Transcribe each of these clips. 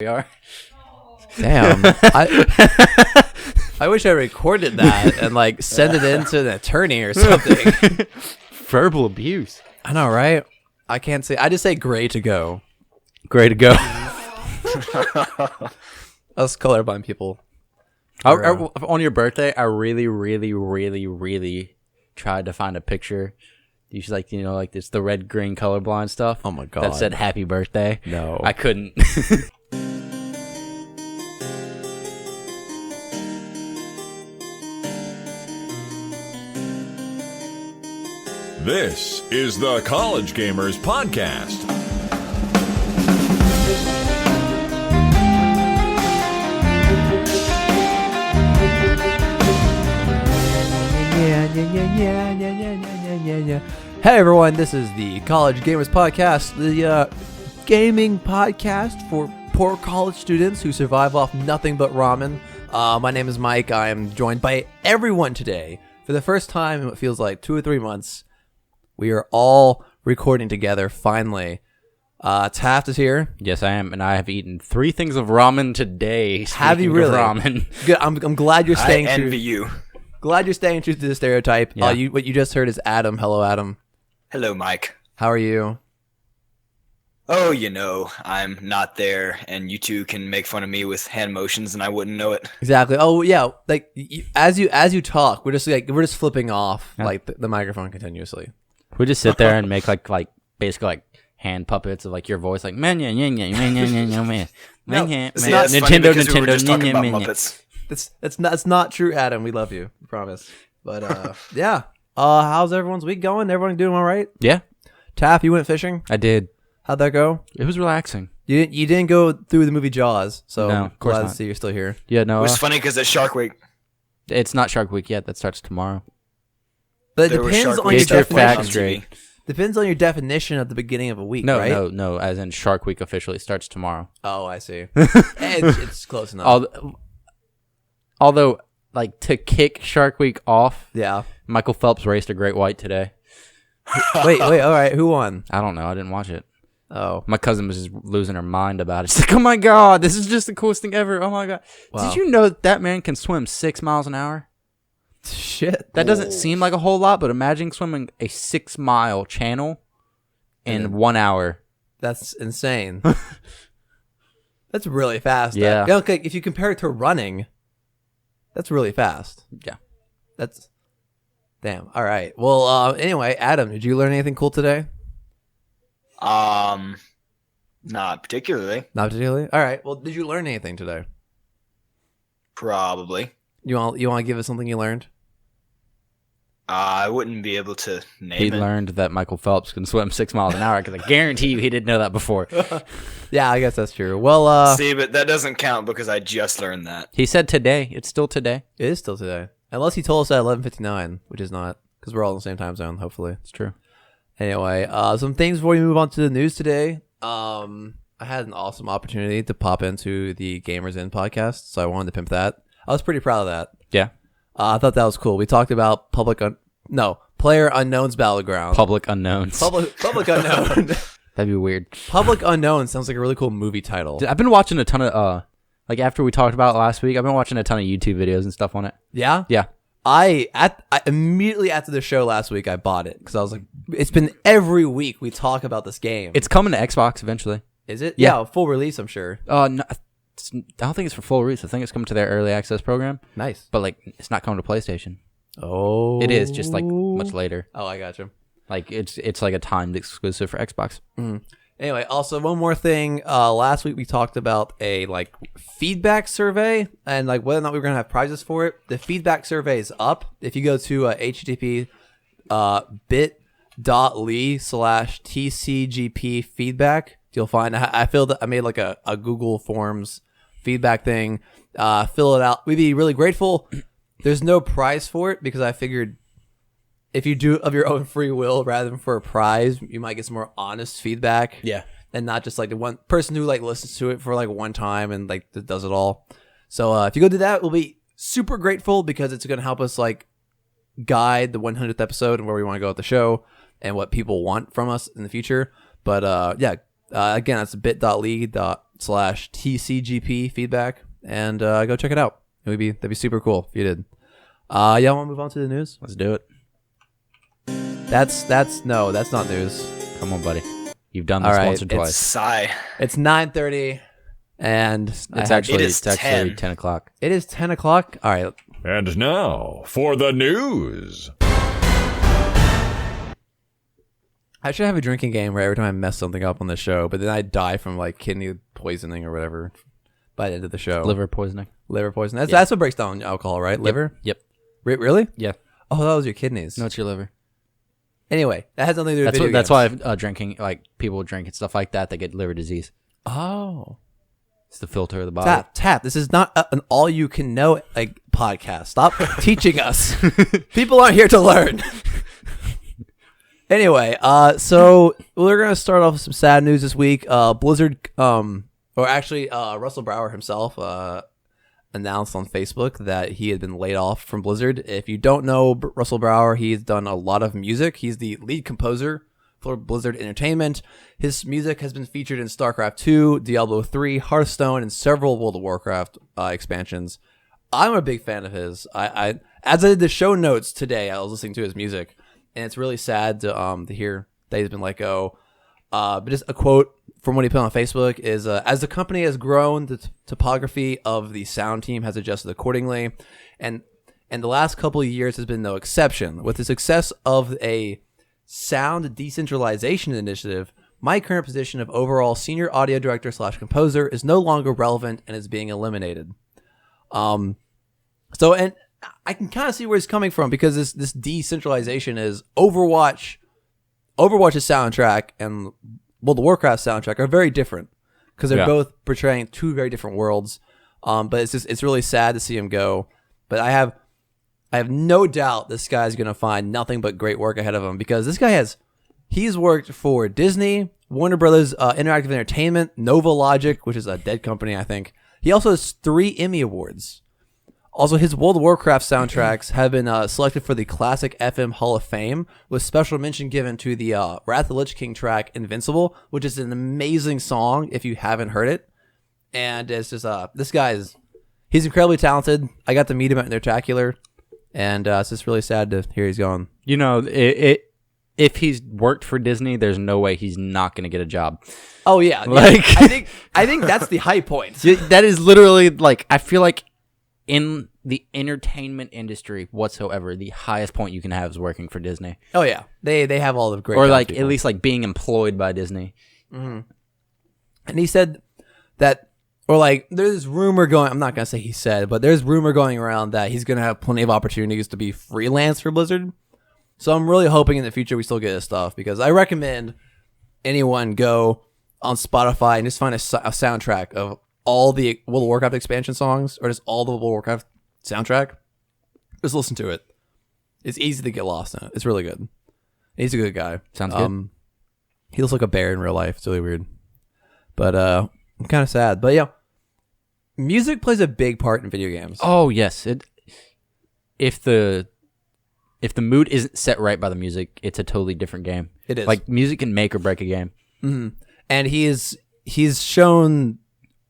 We are. Damn. I wish I recorded that and like send it in to an attorney or something. Verbal abuse. I know, right? I can't say. I just say gray to go. Gray to go. Us colorblind people. On your birthday, I really tried to find a picture. You should like it's the red green colorblind stuff. Oh my god. That said happy birthday. No. I couldn't. This is the College Gamers Podcast. Yeah. Hey everyone, this is the College Gamers Podcast, the gaming podcast for poor college students who survive off nothing but ramen. My name is Mike. I am joined by everyone today. For the first time in what feels like 2 or 3 months, we are all recording together finally. Taft is here. Yes, I am, and I have eaten 3 things of ramen today. Have you really? Ramen. Good. I'm glad you're staying I true. envy you. Glad you're staying true to the stereotype. Yeah. What you just heard is Adam. Hello, Adam. Hello, Mike. How are you? Oh, I'm not there, and you two can make fun of me with hand motions, and I wouldn't know it. Exactly. Oh yeah. Like as you talk, we're just flipping off like the microphone continuously. We just sit there and make like basically like hand puppets of like your voice, like man, yeah, man. See, that's funny because we were just talking about Muppets. That's not true, Adam. We love you. I promise. But yeah. How's everyone's week going? Everyone doing all right? Yeah, Taff, you went fishing? I did. How'd that go? It was relaxing. You didn't go through the movie Jaws, so No, of course glad not. to see you're still here. Yeah, no, It was funny because it's Shark Week. it's not Shark Week yet. That starts tomorrow. But it There was depends Shark on Week your Get your stuff playing on facts definition. straight. TV. Depends on your definition at the beginning of a week, No, right? no, as in Shark Week officially starts tomorrow. Oh, I see. It's close enough. Although, like, to kick Shark Week off, Yeah. Michael Phelps raced a great white today. Wait. All right. Who won? I don't know. I didn't watch it. Oh. My cousin was just losing her mind about it. She's like, oh my God, this is just the coolest thing ever. Oh my God. Wow. Did you know that man can swim 6 miles an hour? Shit. That doesn't seem like a whole lot, but imagine swimming a 6-mile channel in 1 hour. That's insane. That's really fast. Yeah. Okay, if you compare it to running, that's really fast. Yeah. That's damn. All right. Well, anyway, Adam, did you learn anything cool today? Not particularly. Not particularly. All right. Well, did you learn anything today? Probably. You want to give us something you learned? I wouldn't be able to name He it. learned that Michael Phelps can swim 6 miles an hour because I guarantee you he didn't know that before. Yeah, I guess that's true. Well, See, but that doesn't count because I just learned that. He said today. It's still today. it is still today, unless he told us at 11:59, which is not, because we're all in the same time zone. Hopefully. It's true. Anyway, some things before we move on to the news today. I had an awesome opportunity to pop into the Gamers In podcast, so I wanted to pimp that. I was pretty proud of that. Yeah. I thought that was cool. We talked about Player Unknown's Battleground. Public unknowns. Public Unknown. That'd be weird. Public Unknown sounds like a really cool movie title. I've been watching a ton of, like after we talked about it last week, I've been watching a ton of YouTube videos and stuff on it. Yeah? Yeah. I immediately after the show last week, I bought it because I was like, it's been every week we talk about this game. It's coming to Xbox eventually. Is it? Yeah. Yeah, full release, I'm sure. No, I don't think it's for full release. I think it's coming to their early access program, Nice. but like it's not coming to PlayStation. Oh. It is just like much later. Oh, I gotcha. Like it's like a timed exclusive for Xbox. Anyway, also one more thing. Last week we talked about a like feedback survey and like whether or not we were gonna have prizes for it. The feedback survey is up. If you go to http bit.ly/TCGP feedback, you'll find I made like a Google Forms feedback thing. Fill it out. We'd be really grateful. There's no prize for it because I figured if you do it of your own free will rather than for a prize, you might get some more honest feedback. Yeah. And not just like the one person who like listens to it for like one time and like does it all. So if you go do that, we'll be super grateful because it's going to help us like guide the 100th episode and where we want to go with the show and what people want from us in the future. But again, that's bit.ly TCGP feedback, and go check it out. That'd be super cool if you did. Y'all want to move on to the news? Let's do it. That's not news. Come on, buddy. You've done this once or twice. Sigh. It's 9:30, and It's actually 10. 10 o'clock. It is 10 o'clock. All right. And now for the news. I should have a drinking game where every time I mess something up on the show, but then I die from like kidney poisoning or whatever by the end of the show. Liver poisoning. Liver poisoning. That's what breaks down alcohol, right? Liver? Yep. Really? Yeah. Oh, that was your kidneys. No, it's your liver. Anyway, that has nothing to do with video That's games. why drinking, like people drinking stuff like that, they get liver disease. Oh. It's the filter of the body. Tap. This is not an all-you-can-know like podcast. Stop teaching us. People aren't here to learn. Anyway, so we're gonna start off with some sad news this week. Blizzard, Russell Brower himself, announced on Facebook that he had been laid off from Blizzard. If you don't know Russell Brower, he's done a lot of music. He's the lead composer for Blizzard Entertainment. His music has been featured in StarCraft 2, Diablo 3, Hearthstone, and several World of Warcraft expansions. I'm a big fan of his. As I did the show notes today, I was listening to his music, and it's really sad to hear that he's been let go. But just a quote from what he put on Facebook is, as the company has grown, the topography of the sound team has adjusted accordingly, and the last couple of years has been no exception. With the success of a sound decentralization initiative, my current position of overall senior audio director / composer is no longer relevant and is being eliminated. And I can kind of see where he's coming from, because this decentralization is Overwatch's soundtrack and World of Warcraft soundtrack are very different, because they're both portraying two very different worlds. But it's really sad to see him go. But I have no doubt this guy's going to find nothing but great work ahead of him, because this guy he's worked for Disney, Warner Brothers Interactive Entertainment, Nova Logic, which is a dead company, I think. He also has 3 Emmy Awards. Also, his World of Warcraft soundtracks have been selected for the Classic FM Hall of Fame, with special mention given to the Wrath of the Lich King track Invincible, which is an amazing song if you haven't heard it. And it's just, this guy he's incredibly talented. I got to meet him at Nerdtacular, and it's just really sad to hear he's gone. You know, if he's worked for Disney, there's no way he's not going to get a job. Oh yeah, like I think that's the high point. That is literally, like, I feel like in the entertainment industry whatsoever, the highest point you can have is working for Disney. Oh yeah, they have all the great, or like people. At least like being employed by Disney. Mm-hmm. And he said that, or like there's this rumor going. I'm not gonna say he said, but there's rumor going around that he's gonna have plenty of opportunities to be freelance for Blizzard. So I'm really hoping in the future we still get his stuff, because I recommend anyone go on Spotify and just find a soundtrack of all the World of Warcraft expansion songs, or just all the World of Warcraft soundtrack. Just listen to it. It's easy to get lost in it. It's really good. He's a good guy. Sounds good. He looks like a bear in real life. It's really weird. But I'm kind of sad. But yeah, music plays a big part in video games. Oh yes, if the mood isn't set right by the music, it's a totally different game. It is. Like, music can make or break a game. Mm-hmm. And he's shown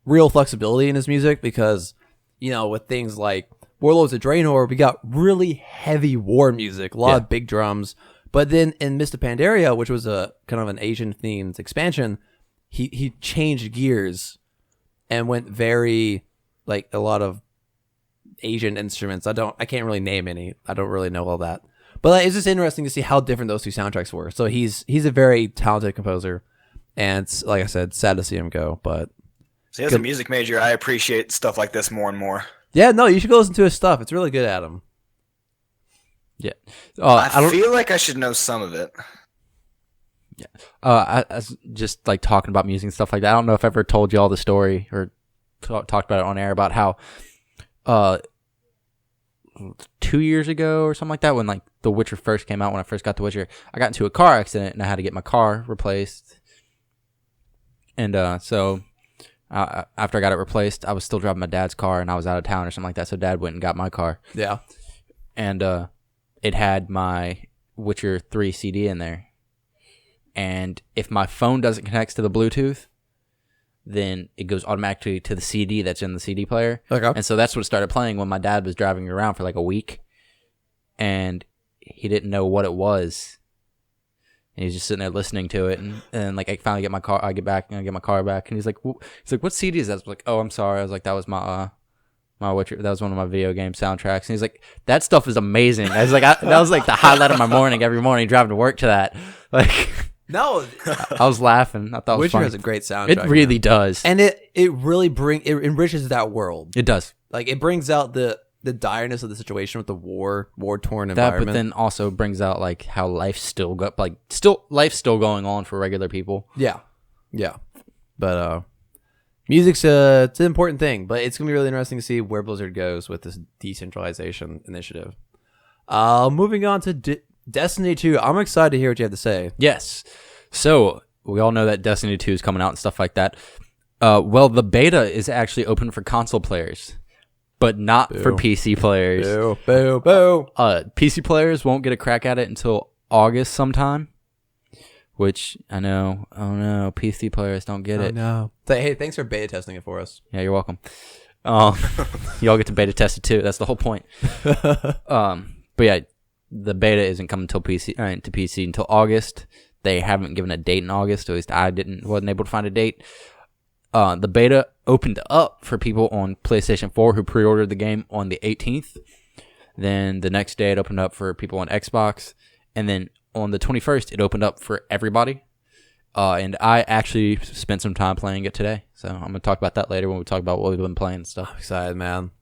real flexibility in his music, because, you know, with things like Warlords of Draenor, we got really heavy war music, a lot of big drums. But then in Mist of Pandaria, which was a kind of an Asian themed expansion, he changed gears and went very, like, a lot of Asian instruments. I can't really name any. I don't really know all that. But like, it's just interesting to see how different those two soundtracks were. So he's a very talented composer, and it's, like I said, sad to see him go. But see, as a music major, I appreciate stuff like this more and more. Yeah, no, you should go listen to his stuff. It's really good, Adam. Yeah. I feel like I should know some of it. Yeah. I was just like talking about music and stuff like that. I don't know if I ever told you all the story or talked about it on air about how 2 years ago or something like that, when like The Witcher first came out, when I first got The Witcher, I got into a car accident and I had to get my car replaced. And so after I got it replaced, I was still driving my dad's car, and I was out of town or something like that, so Dad went and got my car. Yeah. And it had my Witcher 3 CD in there. And if my phone doesn't connect to the Bluetooth, then it goes automatically to the CD that's in the CD player. Okay. And so that's what started playing when my dad was driving around for like a week, and he didn't know what it was. And he's just sitting there listening to it, and like I finally get my car. I get back and I get my car back, and he's like, "What CD is that?" I was like, "Oh, I'm sorry." I was like, "That was my that was one of my video game soundtracks." And he's like, "That stuff is amazing." I was like, "That was like the highlight of my morning every morning driving to work to that." Like, No, I was laughing. I thought it was Witcher funny. has a great soundtrack. It really does, and it really it enriches that world. it does. Like it brings out the direness of the situation with the war torn That, environment. but then also brings out like how life's still life's still going on for regular people. yeah. But music's it's an important thing. But it's gonna be really interesting to see where Blizzard goes with this decentralization initiative. Moving on to Destiny 2. I'm excited to hear what you have to say. Yes. So we all know that Destiny 2 is coming out and stuff like that. Well, the beta is actually open for console players, but not for PC players. Boo. PC players won't get a crack at it until August sometime, which I know. Oh no, PC players don't get it. No. Hey, thanks for beta testing it for us. Yeah, you're welcome. Y'all get to beta test it too. That's the whole point. But yeah, the beta isn't coming to PC until August. They haven't given a date in August. At least I wasn't able to find a date. The beta opened up for people on PlayStation 4 who pre-ordered the game on the 18th. Then the next day it opened up for people on Xbox. And then on the 21st it opened up for everybody. And I actually spent some time playing it today. So I'm going to talk about that later when we talk about what we've been playing and stuff. I'm excited, man.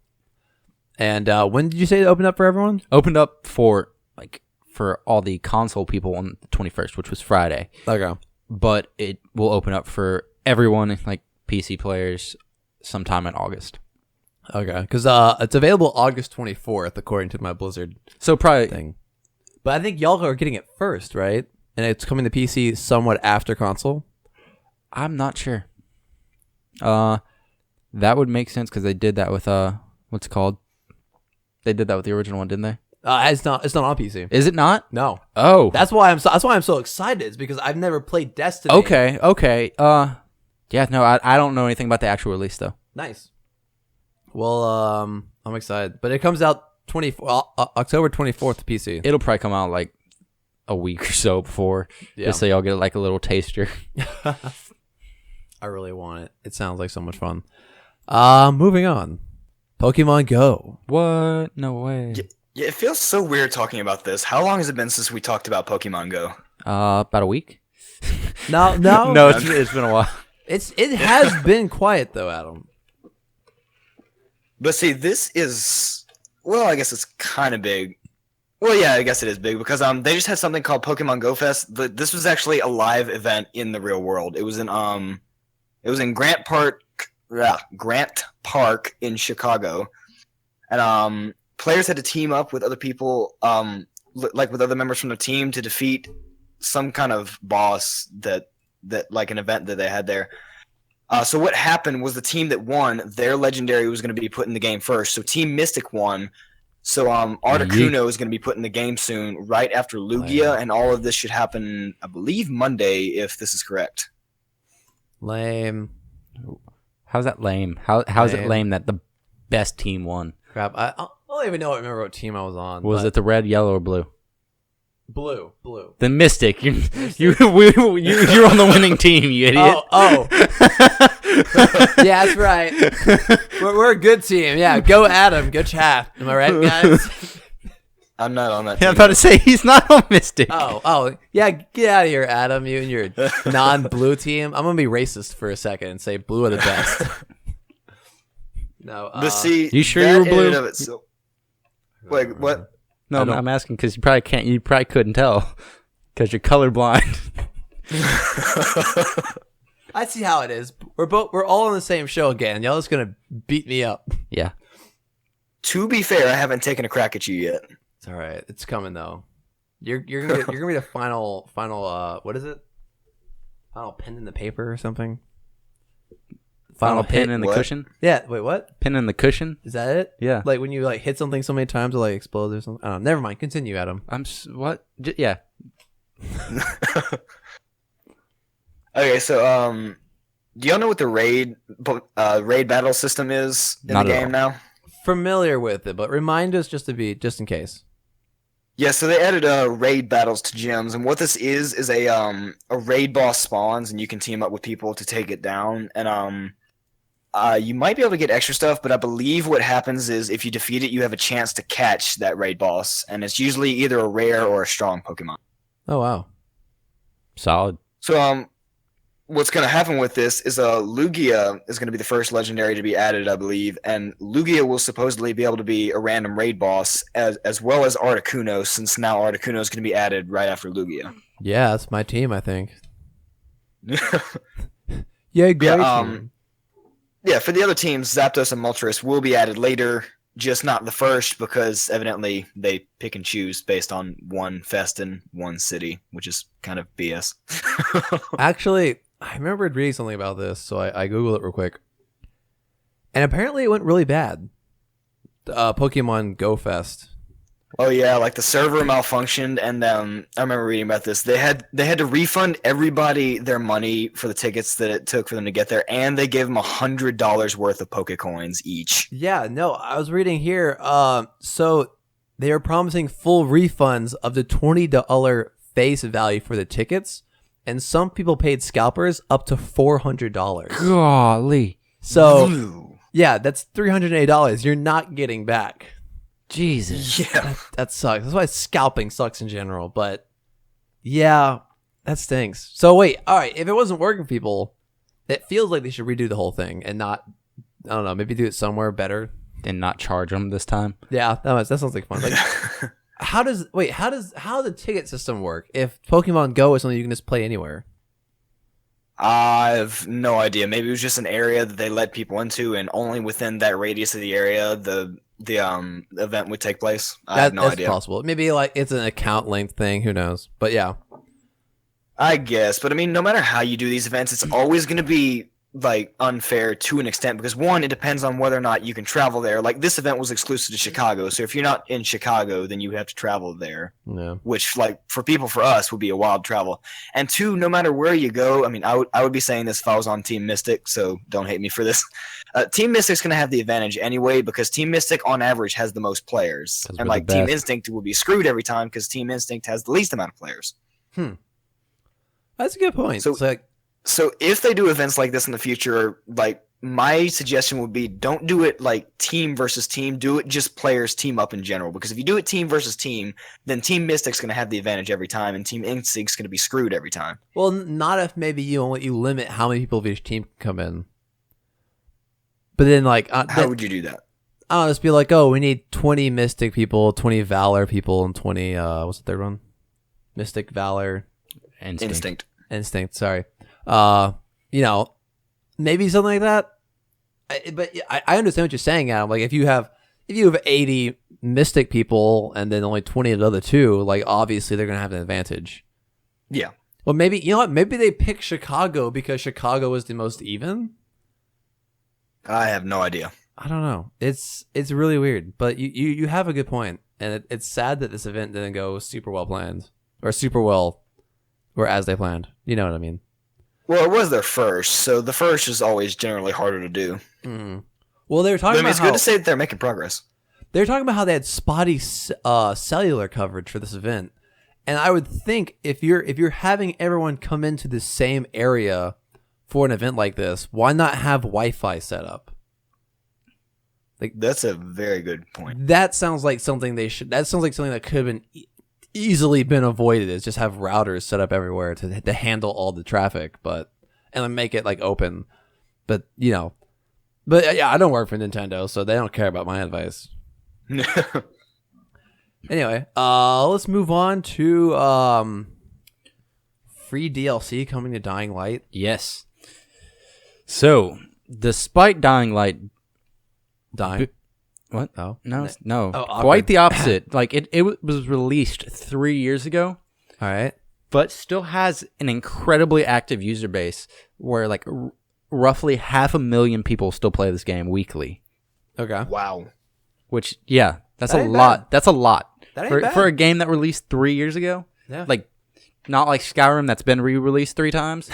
And when did you say it opened up for everyone? Opened up for all the console people on the 21st, which was Friday. Okay. But it will open up for everyone, like PC players, sometime in August. Okay. Because it's available August 24th, according to my Blizzard So probably thing. But I think y'all are getting it first, right? And it's coming to PC somewhat after console. I'm not sure. That would make sense because they did that with what's it called? They did that with the original one, didn't they? It's not on PC. Is it not? No. Oh, That's why I'm so excited. Is because I've never played Destiny. okay. Yeah, no, I don't know anything about the actual release though. Nice. Well, I'm excited, but it comes out October 24th to PC. It'll probably come out like a week or so before, just so y'all get like a little taster. I really want it. It sounds like so much fun. Moving on. Pokemon Go. What? No way. Yeah, it feels so weird talking about this. How long has it been since we talked about Pokemon Go? About a week. No, No, it's been a while. It has been quiet though, Adam. But see, this is, well, I guess it's kind of big. Well, yeah, I guess it is big because they just had something called Pokemon Go Fest. This was actually a live event in the real world. It was in Grant Park in Chicago, and players had to team up with other people, like with other members from the team, to defeat some kind of boss that like an event that they had there. So what happened was the team that won, their legendary was going to be put in the game first. So Team Mystic won. So Articuno is going to be put in the game soon, right after Lugia, and all of this should happen, I believe, Monday, if this is correct. Lame. How's that lame? How's it lame that the best team won? Crap. I don't even remember what team I was on. Was it the red, yellow, or blue? Blue? The Mystic. You're on the winning team, you idiot. Oh. Yeah, that's right. We're a good team. Yeah, go Adam. Go Chad. Am I right, guys? I'm not on that Yeah, team. I'm about to say he's not on Mystic. Oh. Yeah, get out of here, Adam. You and your non-blue team. I'm going to be racist for a second and say blue are the best. No. But see, you sure that you were in blue? and of itself- Wait, what? No, I'm asking because you probably can't. You probably couldn't tell because you're colorblind. I see how it is. We're all on the same show again. Y'all just gonna beat me up. Yeah. To be fair, I haven't taken a crack at you yet. It's all right. It's coming though. You're gonna be the final what is it? Final pen in the paper or something. Final pin hit. in the what? cushion. Yeah. Wait. What? Pin in the cushion. Is that it? Yeah. Like when you like hit something so many times it like explodes or something. I don't know. Never mind. Continue, Adam. What? Yeah. Okay, so Do y'all know what the raid battle system is in Not the at game now? Familiar with it, but remind us just in case. Yeah, so they added raid battles to gyms, and what this is a raid boss spawns, and you can team up with people to take it down. And you might be able to get extra stuff, but I believe what happens is if you defeat it, you have a chance to catch that raid boss, and it's usually either a rare or a strong Pokemon. Oh wow. Solid. So what's going to happen with this is Lugia is going to be the first legendary to be added, I believe, and Lugia will supposedly be able to be a random raid boss as well as Articuno, since now Articuno is going to be added right after Lugia. Yeah, that's my team, I think. Yeah, great team. Yeah, for the other teams, Zapdos and Moltres will be added later, just not the first, because evidently they pick and choose based on one fest in one city, which is kind of BS. Actually, I remembered reading something about this, so I Googled it real quick. And apparently it went really bad. Pokemon Go Fest. Oh yeah, like the server malfunctioned, and I remember reading about this. They had to refund everybody their money for the tickets that it took for them to get there, and they gave them $100 worth of Pokecoins each. Yeah, no, I was reading here. So they are promising full refunds of the $20 face value for the tickets, and some people paid scalpers up to $400. Golly. So Ooh. yeah, that's $380 you're not getting back. Jesus. Yeah. That sucks. That's why scalping sucks in general. But yeah, that stinks. So wait, all right. If it wasn't working for people, it feels like they should redo the whole thing and not, I don't know, maybe do it somewhere better. And not charge them this time. Yeah, that sounds like fun. Like, how does the ticket system work? If Pokemon Go is something you can just play anywhere. I have no idea. Maybe it was just an area that they let people into, and only within that radius of the area the event would take place. I have no that's idea. possible. Maybe like it's an account length thing. Who knows? But yeah. I guess, but I mean, no matter how you do these events, it's always going to be like unfair to an extent, because one, it depends on whether or not you can travel there. Like this event was exclusive to Chicago, so if you're not in Chicago, then you have to travel there. Yeah. Which, like, for us would be a wild travel. And two, no matter where you go, I mean, I would be saying this if I was on Team Mystic, so don't hate me for this. Team Mystic's going to have the advantage anyway, because Team Mystic on average has the most players, and like Team Instinct will be screwed every time because Team Instinct has the least amount of players. That's a good point. So if they do events like this in the future, like my suggestion would be don't do it like team versus team. Do it just players team up in general. Because if you do it team versus team, then Team Mystic's going to have the advantage every time, and Team Instinct's going to be screwed every time. Well, not if maybe you limit how many people of each team can come in. But then like how would you do that? I'll just be like, oh, we need 20 Mystic people, 20 Valor people, and 20 what's the third one? Mystic, Valor, Instinct. Sorry. Maybe something like that. But I understand what you're saying, Adam. Like if you have 80 Mystic people and then only 20 of the other two, like obviously they're gonna have an advantage. Yeah. Well, maybe maybe they pick Chicago because Chicago is the most even. I have no idea. I don't know. It's really weird, but you have a good point, and it's sad that this event didn't go super well planned or super well, or as they planned. You know what I mean? Well, it was their first, so the first is always generally harder to do. Mm. Well, they were talking about it's good to say that they're making progress. They were talking about how they had spotty cellular coverage for this event, and I would think if you're having everyone come into the same area for an event like this, why not have Wi-Fi set up? Like that's a very good point. That sounds like something they should. That sounds like something that could have been easily been avoided. Is just have routers set up everywhere to handle all the traffic, and then make it like open. But yeah, I don't work for Nintendo, so they don't care about my advice. Anyway, let's move on to free DLC coming to Dying Light. Yes. So, despite Dying Light dying. What? Oh no. Oh, Quite the opposite. Like it was released 3 years ago. All right. But still has an incredibly active user base where like roughly 500,000 people still play this game weekly. Okay. Wow. Which that's That a ain't lot. bad. That's a lot. That ain't bad. For a game that released 3 years ago. Yeah. Like not like Skyrim that's been re-released 3 times.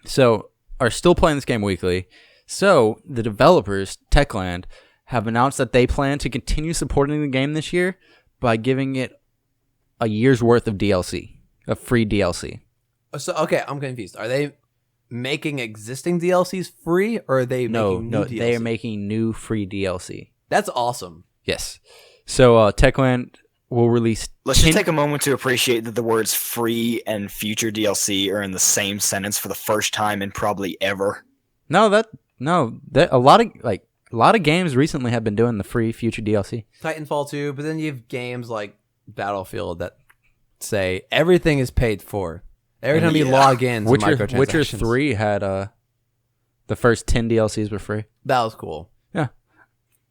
So are still playing this game weekly. So the developers, Techland, have announced that they plan to continue supporting the game this year by giving it a year's worth of DLC, of free DLC. So okay, I'm confused. Are they making existing DLCs free, or are they making new DLC? They are making new free DLC. That's awesome. Yes. So Techland will release. Let's just take a moment to appreciate that the words free and future DLC are in the same sentence for the first time in probably ever. That a lot of games recently have been doing the free future DLC. Titanfall 2, but then you have games like Battlefield that say everything is paid for. Every time you log in, Witcher 3 had the first 10 DLCs were free. That was cool. Yeah.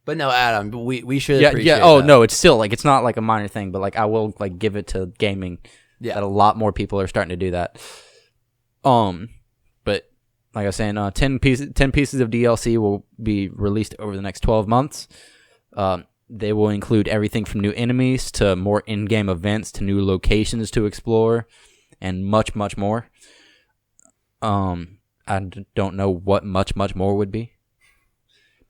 But no, Adam, we should appreciate Oh, that. no, it's still it's not like a minor thing, but I will give it to gaming that a lot more people are starting to do that. But like I was saying, 10 pieces of DLC will be released over the next 12 months. They will include everything from new enemies to more in-game events to new locations to explore and much, much more. I don't know what much more would be.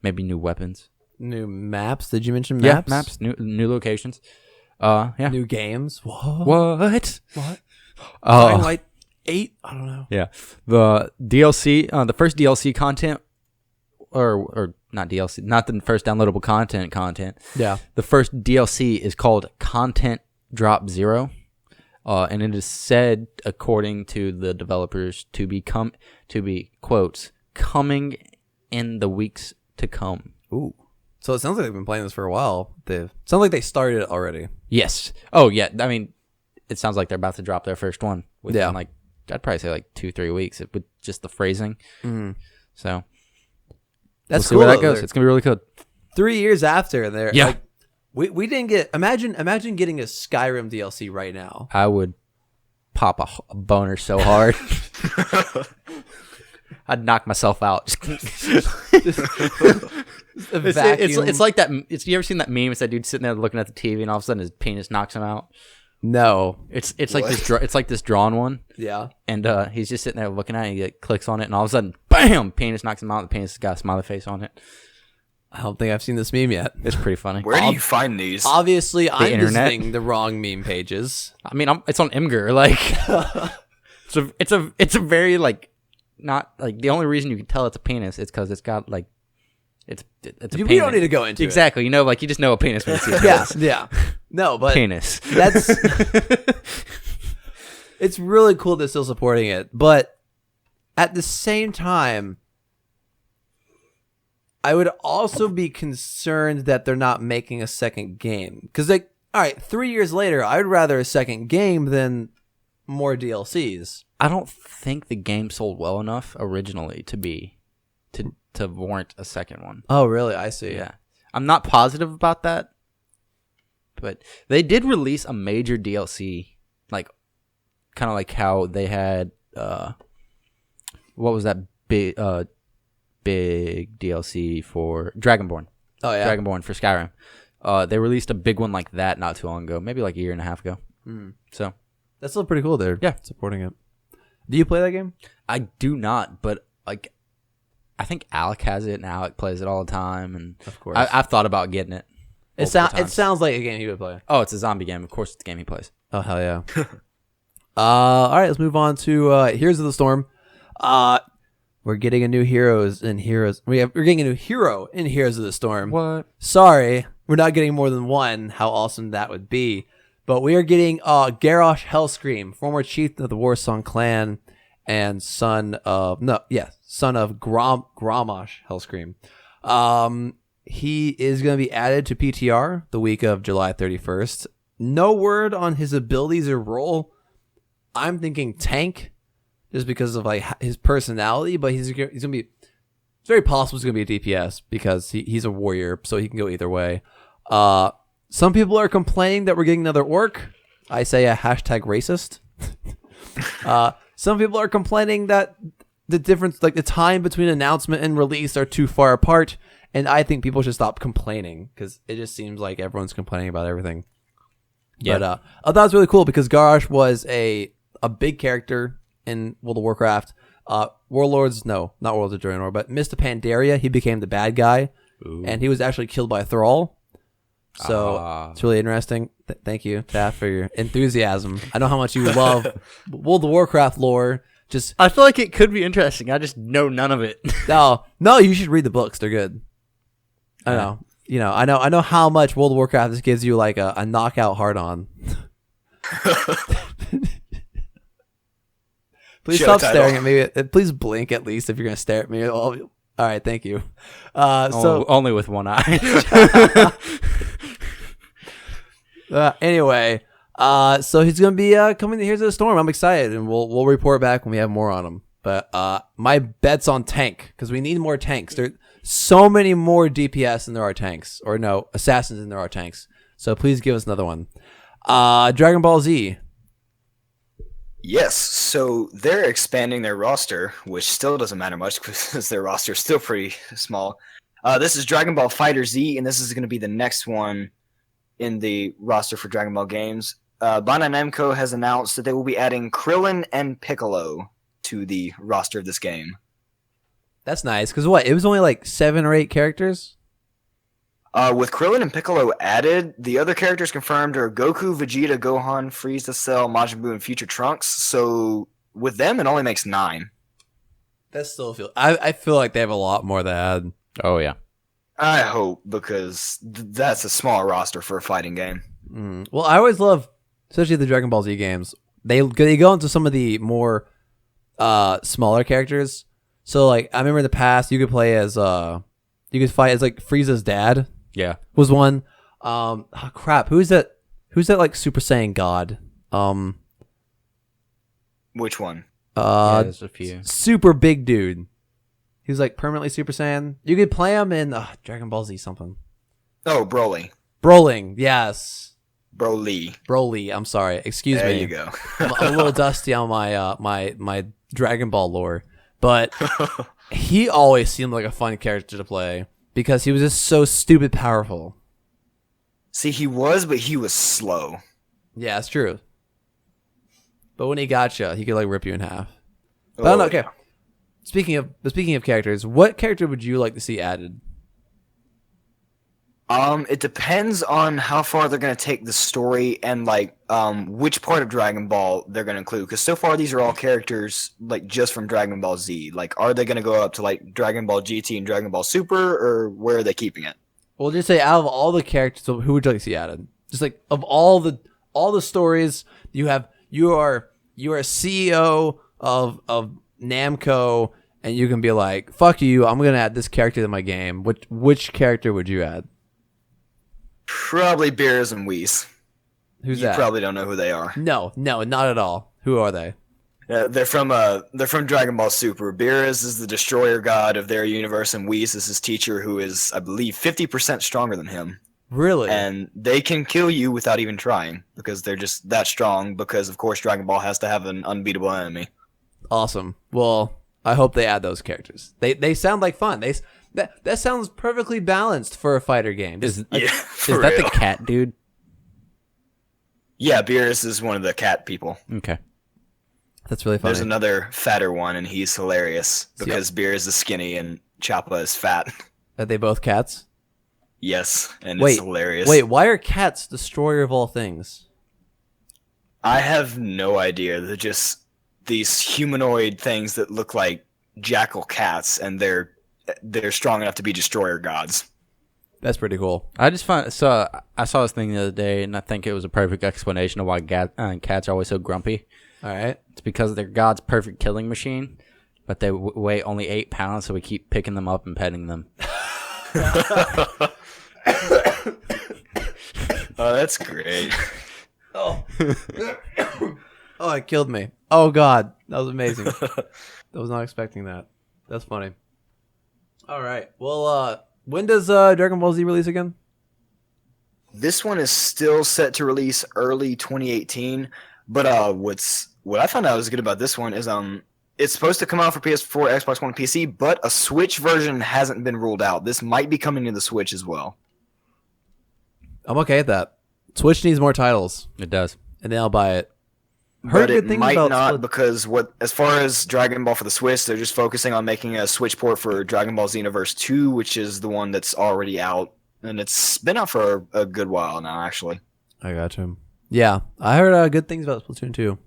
Maybe new weapons. New maps? Did you mention maps? Yeah, maps. New locations. Yeah. New games? What? Light 8? I don't know. Yeah. The DLC, the first DLC content, or not DLC, not the first downloadable content. Yeah. The first DLC is called Content Drop 0. And it is said, according to the developers, to be quotes, coming in the weeks to come. Ooh. So it sounds like they've been playing this for a while. It sounds like they started it already. Yes. Oh, yeah. I mean, it sounds like they're about to drop their first one within I'd probably say 2-3 weeks with just the phrasing. Mm-hmm. So that's we'll see cool, where that goes. It's gonna be really cool. 3 years after, they're yeah. We didn't get. Imagine getting a Skyrim DLC right now. I would pop a boner so hard. I'd knock myself out. It's like that. You ever seen that meme? It's that dude sitting there looking at the TV, and all of a sudden his penis knocks him out. No, it's like this. It's like this drawn one. Yeah, and he's just sitting there looking at it. He clicks on it, and all of a sudden, bam! Penis knocks him out. The penis has got a smiley face on it. I don't think I've seen this meme yet. It's pretty funny. Where do you find these? Obviously, I'm internet. visiting the wrong meme pages. I mean, it's on Imgur. It's a very not the only reason you can tell it's a penis is because it's got it's a penis. We don't need to go into exactly. You just know a penis when you see it. Yeah. No, but penis. That's it's really cool they're still supporting it, but at the same time, I would also be concerned that they're not making a second game. Because, all right, 3 years later, I would rather a second game than more DLCs. I don't think the game sold well enough originally to warrant a second one. Oh, really? I see. Yeah. I'm not positive about that, but they did release a major DLC, kind of like how they had, what was that big DLC for Dragonborn. Oh, yeah. Dragonborn for Skyrim. They released a big one like that not too long ago, maybe a year and a half ago. So that's still pretty cool. They're supporting it. Do you play that game? I do not, but I think Alec has it, and Alec plays it all the time. And of course, I've thought about getting it. It sounds like a game he would play. Oh, it's a zombie game. Of course, it's the game he plays. Oh, hell yeah. All right, let's move on to Heroes of the Storm. We're getting a new We're getting a new hero in Heroes of the Storm. What? Sorry, we're not getting more than one. How awesome that would be. But we are getting Garrosh Hellscream, former chieftain of the Warsong clan and son of Grommash Hellscream. He is going to be added to PTR the week of July 31st. No word on his abilities or role. I'm thinking tank, just because of his personality. But he's going to be. It's very possible he's going to be a DPS because he's a warrior, so he can go either way. Some people are complaining that we're getting another orc. I say a hashtag racist. Some people are complaining that the difference, the time between announcement and release, are too far apart. And I think people should stop complaining because it just seems like everyone's complaining about everything. Yeah. But I thought it was really cool because Garrosh was a big character in World of Warcraft. Warlords, no, not Warlords of Draenor, but Mr. Pandaria, he became the bad guy, and he was actually killed by a Thrall. So it's really interesting. Thank you, Taff, for your enthusiasm. I know how much you love World of Warcraft lore. I feel like it could be interesting. I just know none of it. No, you should read the books. They're good. I know. I know how much World of Warcraft just gives you like a knockout hard on. Please stop staring at me. Please blink at least if you're gonna stare at me. All right, thank you. So only with one eye. Anyway, so he's gonna be coming here to the storm. I'm excited, and we'll report back when we have more on him. But my bet's on tank because we need more tanks. There's so many more DPS than there are tanks, or no, assassins than there are tanks. So please give us another one. Dragon Ball Z. Yes, so they're expanding their roster, which still doesn't matter much because their roster is still pretty small. This is Dragon Ball FighterZ, and this is going to be the next one in the roster for Dragon Ball games. Bandai Namco has announced that they will be adding Krillin and Piccolo to the roster of this game. That's nice, because what? It was only like 7 or 8 characters? With Krillin and Piccolo added, the other characters confirmed are Goku, Vegeta, Gohan, Frieza, Cell, Majin Buu, and Future Trunks. So with them, it only makes 9. That still I feel like they have a lot more to add. Oh, yeah. I hope, because that's a small roster for a fighting game. Well, I always love, especially the Dragon Ball Z games, they go into some of the more smaller characters. So, like, I remember in the past, you could play as, you could fight as, like, Frieza's dad. Yeah. Was one. Crap. Who's that, like, Super Saiyan god? Which one? There's a few. Super big dude. He's like permanently Super Saiyan. You could play him in Dragon Ball Z something. Oh, Broly. Broling, yes. Broly. I'm sorry. Excuse there me. You go. I'm a little dusty on my my Dragon Ball lore, but he always seemed like a fun character to play because he was just so stupid powerful. See, he was, but he was slow. Yeah, it's true. But when he got you, he could like rip you in half. But I don't know. Okay. Yeah. Speaking of characters, what character would you like to see added? It depends on how far they're going to take the story and like which part of Dragon Ball they're going to include. Because so far these are all characters like just from Dragon Ball Z. Like, are they going to go up to like Dragon Ball GT and Dragon Ball Super, or where are they keeping it? Well, just say out of all the characters, who would you like to see added? Just like of all the stories you have, you are CEO of Namco, and you can be like, fuck you, I'm gonna add this character to my game. Which character would you add? Probably Beerus and Whis. Who's You that? probably don't know who they are. No, not at all. Who are they? They're from Dragon Ball Super. Beerus is the destroyer god of their universe, and Whis is his teacher, who is, I believe, 50% stronger than him. Really? And they can kill you without even trying because they're just that strong. Because of course, Dragon Ball has to have an unbeatable enemy. Awesome. Well, I hope they add those characters. They sound like fun. That sounds perfectly balanced for a fighter game. Is that real. the cat dude? Yeah, Beerus is one of the cat people. Okay. That's really funny. There's another fatter one, and he's hilarious because Beerus is skinny and Chappa is fat. Are they both cats? Yes, and Wait, it's hilarious. Wait, why are cats destroyer of all things? I have no idea. They're just these humanoid things that look like jackal cats, and they're strong enough to be destroyer gods. That's pretty cool. I saw this thing the other day, and I think it was a perfect explanation of why cats are always so grumpy. All right. It's because they're God's perfect killing machine, but they weigh only 8 pounds, so we keep picking them up and petting them. Oh, that's great. Oh, it killed me. Oh, God. That was amazing. I was not expecting that. That's funny. All right. Well, when does Dragon Ball Z release again? This one is still set to release early 2018, but what I found out was good about this one is it's supposed to come out for PS4, Xbox One, and PC, but a Switch version hasn't been ruled out. This might be coming to the Switch as well. I'm okay with that. Switch needs more titles, It does. and then I'll buy it. Heard but good it things might about not Split. because as far as Dragon Ball for the Switch, they're just focusing on making a Switch port for Dragon Ball Xenoverse 2, which is the one that's already out, and it's been out for a good while now, actually. I got you. Yeah, I heard good things about Splatoon 2.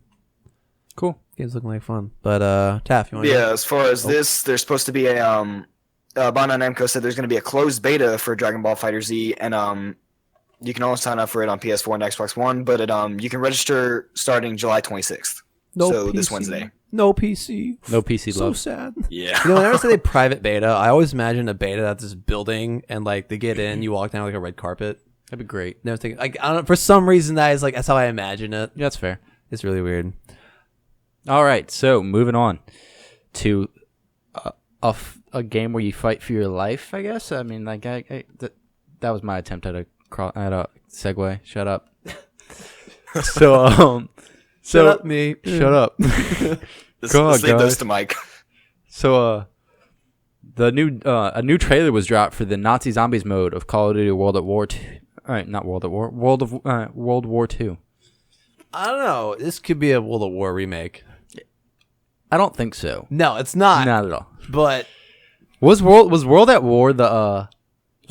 Cool. Game's looking like fun. But Taff, you want to? Yeah, as far as this, there's supposed to be a Bandai Namco said there's going to be a closed beta for Dragon Ball FighterZ, and you can only sign up for it on PS4 and Xbox One, but you can register starting July 26th. So this Wednesday. No PC. No PC So love. sad. Yeah. You know, whenever I say they private beta, I always imagine a beta that's this building and like they get in, you walk down like a red carpet. That'd be great. Never think like I don't know, for some reason that's how I imagine it. Yeah, that's fair. It's really weird. All right, so moving on to a game where you fight for your life. I guess. I mean, like that was my attempt at a segue. Shut up. So Shut up, me. Shut up. Let's leave those to Mike. So a new trailer was dropped for the Nazi Zombies mode of Call of Duty World at War 2. All right, not World at War. World War 2. I don't know. This could be a World of War remake. I don't think so. No, it's not. Not at all. But Was World at War the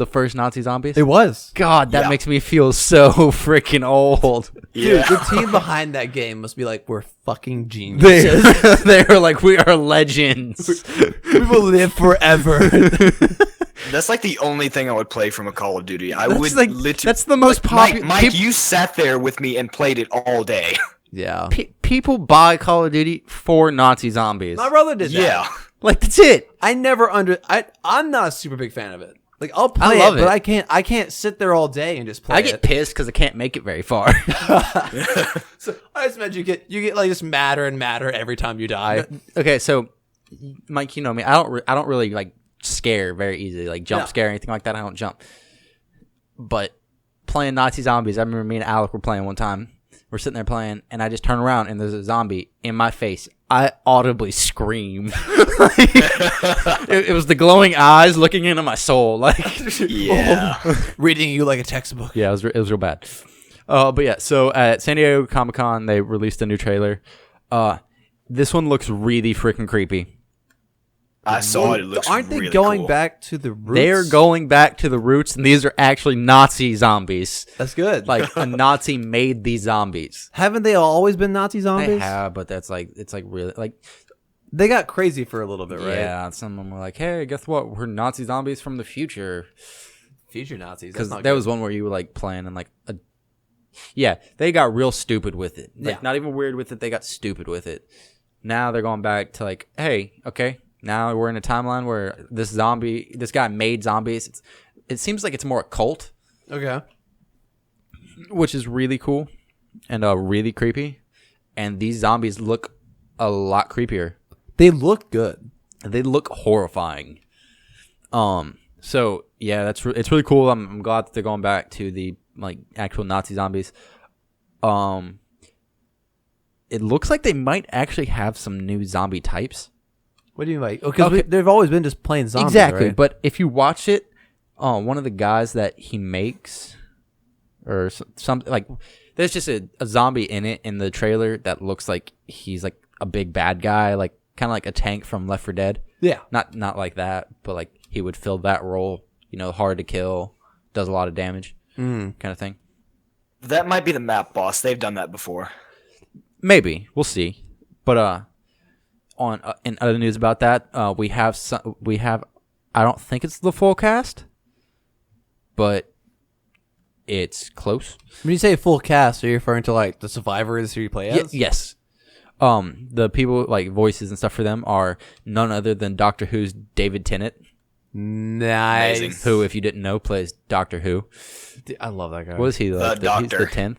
first Nazi Zombies? it was. God, that Yeah. makes me feel so freaking old. Dude, Yeah. the team behind that game must be like, we're fucking geniuses. They were like, we are legends. We will live forever. That's like the only thing I would play from a Call of Duty. I That's would like literally. that's the most popular. Mike, you sat there with me and played it all day. Yeah. People buy Call of Duty for Nazi zombies. My brother did that. Yeah. Like that's it. I never I'm not a super big fan of it. Like I'll play love it, but it. I can't sit there all day and just play I get it. pissed because I can't make it very far. So I just imagine you get like just madder and madder every time you die. Okay, so Mike, you know me. I don't really like scare very easily, like jump No. scare anything like that. I don't jump. But playing Nazi zombies, I remember me and Alec were playing one time. We're sitting there playing, and I just turn around and there's a zombie in my face. I audibly scream. It was the glowing eyes looking into my soul. Like, Yeah. Reading you like a textbook. yeah, it was real bad. But yeah, so at San Diego Comic-Con, they released a new trailer. This one looks really freaking creepy. I saw it. It looks Aren't they really going cool. back to the roots? They are going back to the roots, and these are actually Nazi zombies. That's good. Like a Nazi made these zombies. Haven't they always been Nazi zombies? They have, but it's like really like They got crazy for a little bit, right? yeah. Some of them were like, "Hey, guess what? We're Nazi zombies from the future." Future Nazis. Because there was one where you were like playing and like yeah, they got real stupid with it. Like Yeah. not even weird with it. They got stupid with it. Now they're going back to like, hey, okay. Now we're in a timeline where this guy made zombies. It seems like it's more a cult, Okay. which is really cool and really creepy. And these zombies look a lot creepier. They look good. They look horrifying. So yeah, it's really cool. I'm glad that they're going back to the like actual Nazi zombies. It looks like they might actually have some new zombie types. What do you mean, like? Because Okay. they've always been just plain zombies, Exactly, right? but if you watch it, one of the guys that he makes, or something like, there's just a zombie in it in the trailer that looks like he's like a big bad guy, like kind of like a tank from Left 4 Dead. Yeah. Not like that, but like he would fill that role. You know, hard to kill, does a lot of damage, kind of thing. That might be the map boss. They've done that before. Maybe we'll see, but on in other news about that, we have I don't think it's the full cast, but it's close. When you say full cast, are you referring to like the survivors who you play as? Yes. The people like voices and stuff for them are none other than Doctor Who's David Tennant, Nice. Amazing. who, if you didn't know, plays Doctor Who. Dude, I love that guy. What is he? The He's Doctor. the 10th.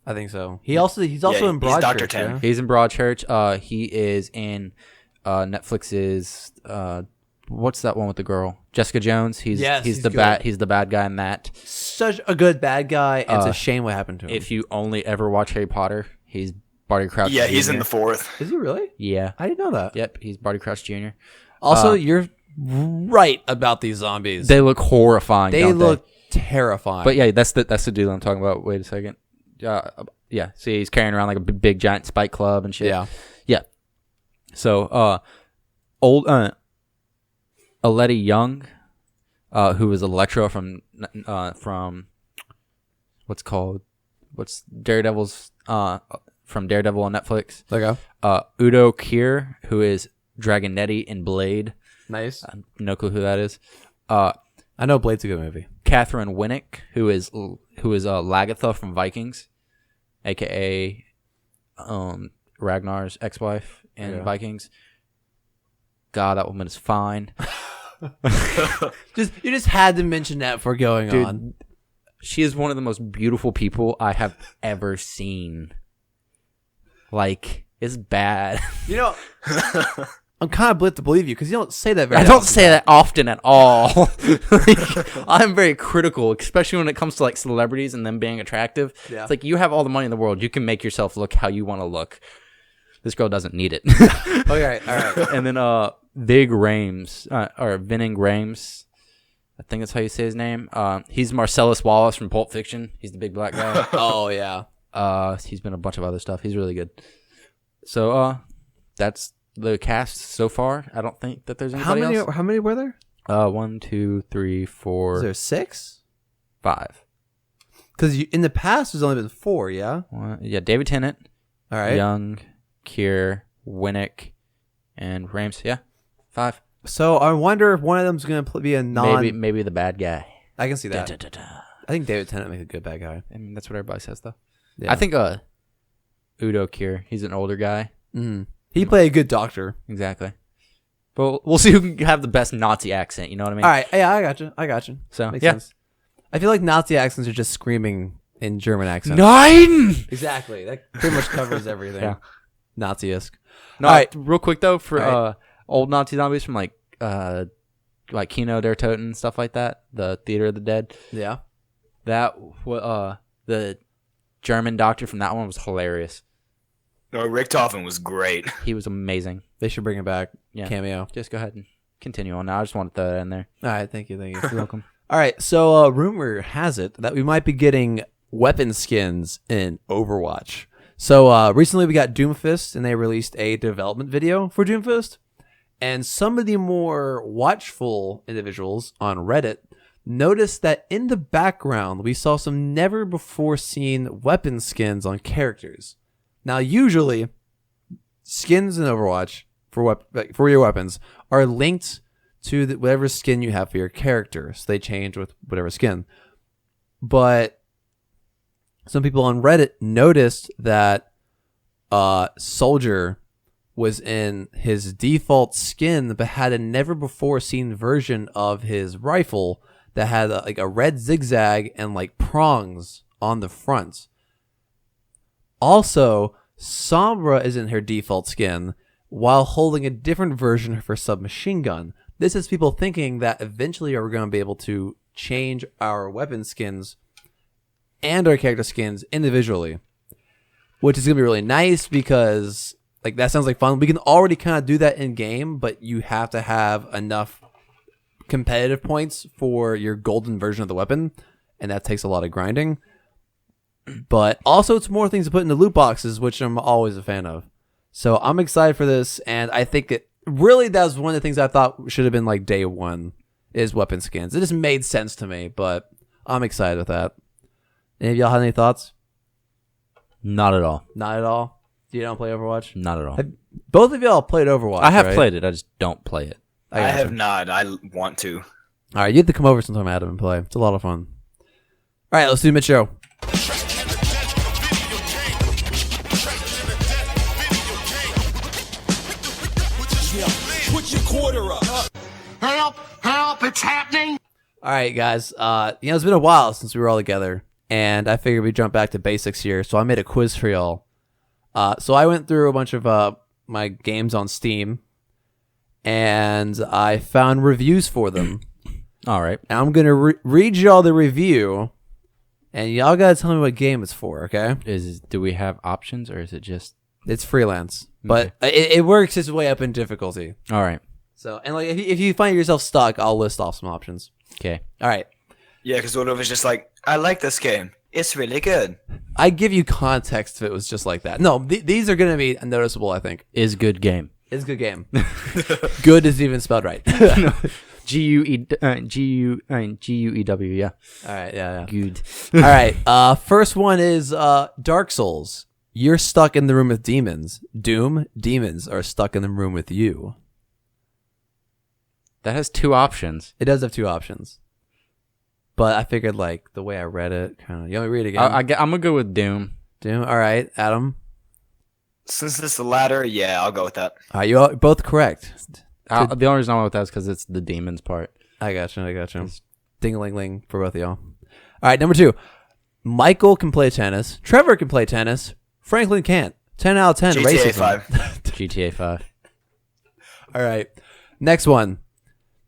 I think so. He's also in he's Broadchurch. Dr. Ten. Yeah? He's in Broadchurch. He is in Netflix's what's that one with the girl? Jessica Jones. He's he's the good. He's the bad guy in that. Such a good bad guy. And it's a shame what happened to him. If you only ever watch Harry Potter, he's Barty Crouch. Yeah, he's Jr. in the fourth. Is he really? Yeah. I didn't know that. Yep. He's Barty Crouch Jr. Also, you're right about these zombies. They look horrifying. They don't look terrifying. But yeah, that's the dude I'm talking about. Wait a second. Yeah, see, he's carrying around like a big giant spike club and shit. Yeah. Yeah. So, Aleti Young, who was Electro from what's Daredevil's from Daredevil on Netflix. Okay. Udo Kier, who is Dragonetti in Blade. Nice. No clue who that is. I know Blade's a good movie. Catherine Winnick, who is Lagatha from Vikings, aka Ragnar's ex-wife in Vikings. God, that woman is fine. You just had to mention that for going on. She is one of the most beautiful people I have ever seen. Like, it's bad. You know, I'm kind of blitzed to believe you because you don't say that very I often. don't say that often at all. Like, I'm very critical, especially when it comes to like celebrities and them being attractive. Yeah. It's like, you have all the money in the world. You can make yourself look how you want to look. This girl doesn't need it. Okay, all right. And then Vig Rames, or Vinning Rames. I think that's how you say his name. He's Marcellus Wallace from Pulp Fiction. He's the big black guy. Oh, yeah. He's been a bunch of other stuff. He's really good. So that's the cast so far. I don't think that there's anybody else. How many were there? 1, 2, 3, 4, Was there 6? 5. Because in the past, there's only been 4, yeah? Yeah, David Tennant, All right. Young, Kier, Winnick, and Rames. Yeah, 5. So I wonder if one of them's going to be a non... Maybe the bad guy. I can see that. Da-da-da-da. I think David Tennant makes a good bad guy. I mean, that's what everybody says, though. Yeah. I think Udo Kier, he's an older guy. Mm. He played a good doctor. Exactly. But we'll see who can have the best Nazi accent. You know what I mean? All right. Yeah, I got you. So, Makes yeah. sense. I feel like Nazi accents are just screaming in German accents. Nine! Exactly. That pretty much covers everything. Yeah. Nazi-esque. No, All right. real quick, though, for All old Nazi zombies from, like Kino der Toten, stuff like that, the Theater of the Dead, Yeah. that, the German doctor from that one was hilarious. No, Rick Toffin was great. He was amazing. They should bring it back. Yeah. Cameo. Just go ahead and continue on now. I just want to throw that in there. All right. Thank you. You're welcome. All right. So rumor has it that we might be getting weapon skins in Overwatch. So recently we got Doomfist, and they released a development video for Doomfist. And some of the more watchful individuals on Reddit noticed that in the background we saw some never before seen weapon skins on characters. Now, usually, skins in Overwatch for your weapons are linked to whatever skin you have for your character. So they change with whatever skin. But some people on Reddit noticed that Soldier was in his default skin, but had a never before seen version of his rifle that had like a red zigzag and like prongs on the front. Also, Sombra is in her default skin while holding a different version of her submachine gun. This is people thinking that eventually we're going to be able to change our weapon skins and our character skins individually, which is going to be really nice because like that sounds like fun. We can already kind of do that in game, but you have to have enough competitive points for your golden version of the weapon, and that takes a lot of grinding. But also it's more things to put in the loot boxes, which I'm always a fan of. So I'm excited for this, and I think that really that was one of the things I thought should have been like day one is weapon skins. It just made sense to me, but I'm excited with that. Any of y'all have any thoughts? Not at all. Not at all? You don't play Overwatch? Not at all. Both of y'all played Overwatch, I have right? played it. I just don't play it. I have not. I want to. All right, you have to come over sometime, Adam, and play. It's a lot of fun. All right, let's do mid-show. Put your quarter up. Help, it's happening. All right, guys. It's been a while since we were all together, and I figured we'd jump back to basics here. So I made a quiz for y'all. So I went through a bunch of my games on Steam, and I found reviews for them. All right. And I'm gonna read y'all the review, and y'all gotta tell me what game it's for. Okay? Do we have options, or is it just... It's freelance, but it works its way up in difficulty. All right. So, and like if you find yourself stuck, I'll list off some options. Okay. All right. Yeah, because what if it's just like, I like this game. It's really good. I give you context if it was just like that. No, these are going to be noticeable, I think. Is good game. It's a good game. Good is even spelled right. G-U-E-W, yeah. All right, yeah. Good. All right, first one is Dark Souls. You're stuck in the room with demons. Doom, demons are stuck in the room with you. That has 2 options. It does have 2 options. But I figured, like, the way I read it, kind of... You want me to read it again? I'm going to go with Doom. Doom? All right, Adam? Since it's the latter, yeah, I'll go with that. All right, you're both correct. The only reason I went with that is because it's the demons part. I got you. Ding-a-ling-ling for both of y'all. All right, number 2. Michael can play tennis. Trevor can play tennis. Franklin can't. 10 out of 10 GTA racism. 5. GTA 5. All right. Next one.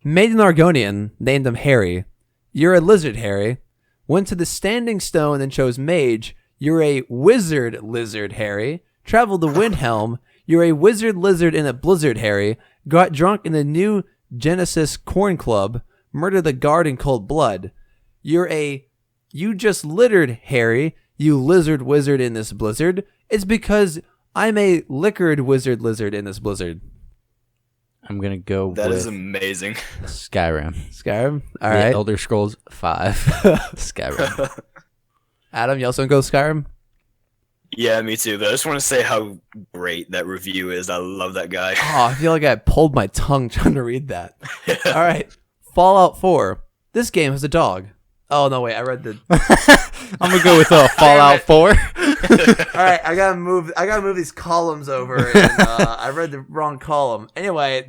Made an Argonian, named him Harry. You're a lizard, Harry. Went to the Standing Stone and chose Mage. You're a wizard lizard, Harry. Traveled to Windhelm. You're a wizard lizard in a blizzard, Harry. Got drunk in the new Genesis Corn Club. Murdered the guard in cold blood. You just littered, Harry. You lizard wizard in this blizzard. It's because I'm a liquored wizard lizard in this blizzard. I'm going to go That with is amazing. Skyrim. Skyrim? All The right. Elder Scrolls 5. Skyrim. Adam, you also go Skyrim? Yeah, me too. But I just want to say how great that review is. I love that guy. Oh, I feel like I pulled my tongue trying to read that. All right. Fallout 4. This game has a dog. Oh, no, wait. I read the... I'm going to go with Fallout 4. All right. I gotta move these columns over. And, I read the wrong column. Anyway,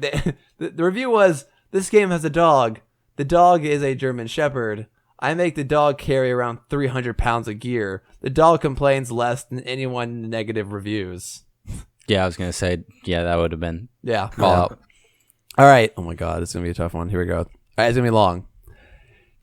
the review was, this game has a dog. The dog is a German Shepherd. I make the dog carry around 300 pounds of gear. The dog complains less than anyone in the negative reviews. Yeah, I was going to say, yeah, that would have been Yeah. Fallout. All right. Oh my God, it's gonna be a tough one. Here we go. All right, it's gonna be long.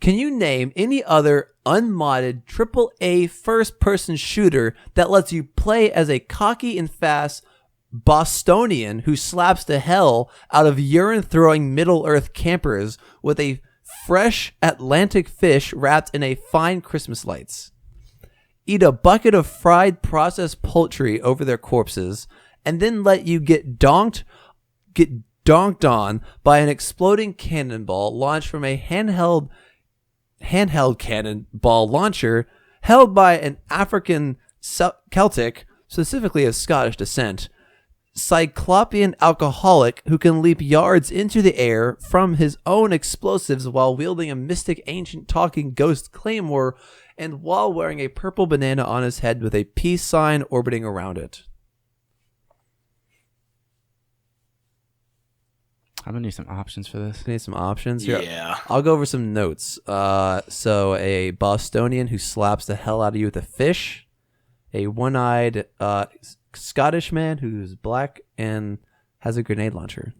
Can you name any other unmodded AAA first-person shooter that lets you play as a cocky and fast Bostonian who slaps the hell out of urine-throwing Middle-earth campers with a fresh Atlantic fish wrapped in a fine Christmas lights? Eat a bucket of fried processed poultry over their corpses, and then let you get donked on by an exploding cannonball launched from a handheld cannonball launcher held by an African Celtic, specifically of Scottish descent, Cyclopean alcoholic who can leap yards into the air from his own explosives while wielding a mystic ancient talking ghost claymore and while wearing a purple banana on his head with a peace sign orbiting around it. I'm going to need some options for this. Need some options here. Yeah. I'll go over some notes. So a Bostonian who slaps the hell out of you with a fish, a one-eyed Scottish man who's black and has a grenade launcher.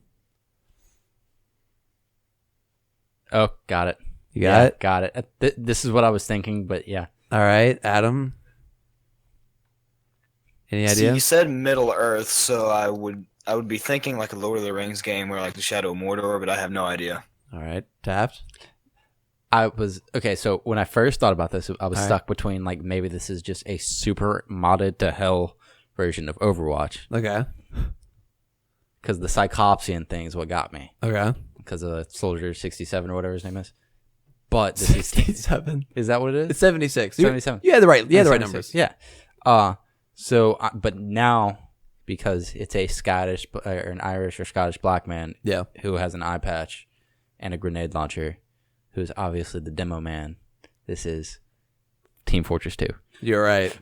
Oh, got it. You got it? Got it. This is what I was thinking, but yeah. All right, Adam. Any See, idea? you said Middle Earth, so I would be thinking like a Lord of the Rings game or like the Shadow of Mordor, but I have no idea. All right, Taft. So when I first thought about this, I was All stuck between like maybe this is just a super modded to hell version of Overwatch Okay. because the Cyclopsian thing is what got me Okay. because of Soldier 67 or whatever his name is. But this is 67. is that what it It's is? 76. 77. You had the right. You had the right 76, numbers. Yeah. But now because it's a Scottish or an Irish or Scottish black man Yeah. who has an eye patch and a grenade launcher, who is obviously the demo man. This is Team Fortress 2. You're right.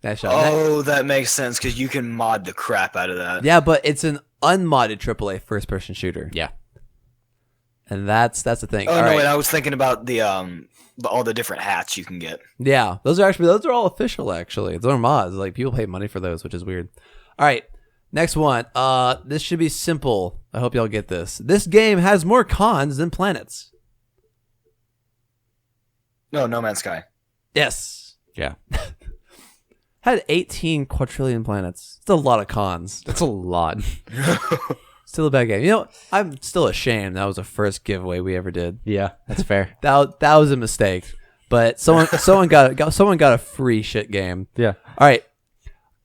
Nice shot. Oh, that makes sense because you can mod the crap out of that. Yeah, but it's an unmodded AAA first-person shooter, Yeah. and that's the thing. Oh All no, right. wait, I was thinking about all the different hats you can get. Yeah, those are all official. Actually, those are mods. Like people pay money for those, which is weird. All right, next one. This should be simple. I hope y'all get this. This game has more cons than planets. No Man's Sky. Yes. Yeah. Had 18 quadrillion planets. It's a lot of cons. That's a lot. Still a bad game. You know, I'm still ashamed that was the first giveaway we ever did. Yeah, that's fair. That was a mistake. But someone got a free shit game. Yeah. All right.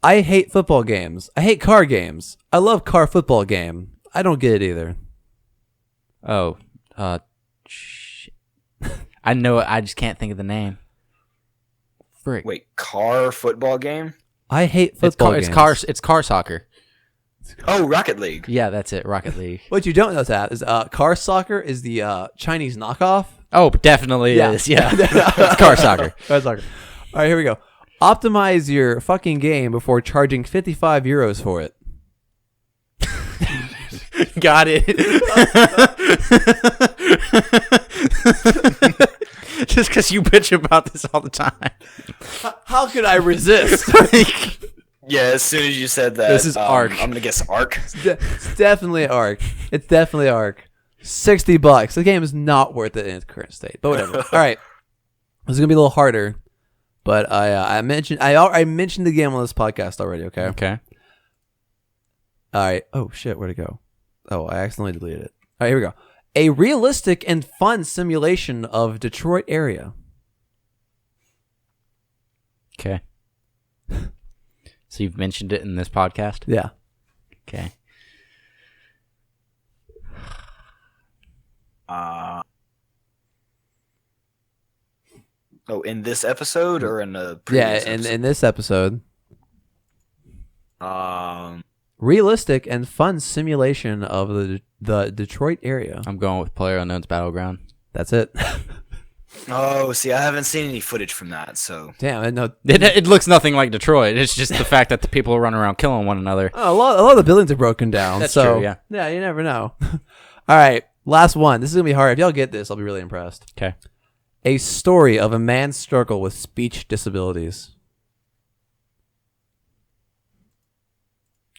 I hate football games. I hate car games. I love car football game. I don't get it either. Oh, shit. I know it. I just can't think of the name. Frick. Wait, car football game? I hate football games. It's car soccer. Oh, Rocket League. Yeah, that's it. Rocket League. What you don't know that is car soccer is the Chinese knockoff. Oh, definitely is. Yeah. It's car soccer. Car soccer. All right, here we go. Optimize your fucking game before charging 55 euros for it. Got it. Just because you bitch about this all the time. How could I resist? Yeah, as soon as you said that, This is Arc. I'm gonna guess Arc. It's definitely Arc. It's definitely Arc. $60. The game is not worth it in its current state, but whatever. All right, this is gonna be a little harder, but I mentioned the game on this podcast already. Okay. Okay. All right. Oh shit, where'd it go? Oh, I accidentally deleted it. All right, here we go. A realistic and fun simulation of Detroit area. Okay. So you've mentioned it in this podcast? Yeah. Okay. Oh, in this episode or in the previous Yeah, in this episode. episode? Realistic and fun simulation of the Detroit area. I'm going with PlayerUnknown's Battleground. That's it. Oh, see, I haven't seen any footage from that, so Damn, I know. It looks nothing like Detroit. It's just the fact that the people are running around killing one another. A lot of the buildings are broken down. That's so, true, yeah. Yeah, you never know. All right, last one. This is going to be hard. If y'all get this, I'll be really impressed. Okay. A story of a man's struggle with speech disabilities.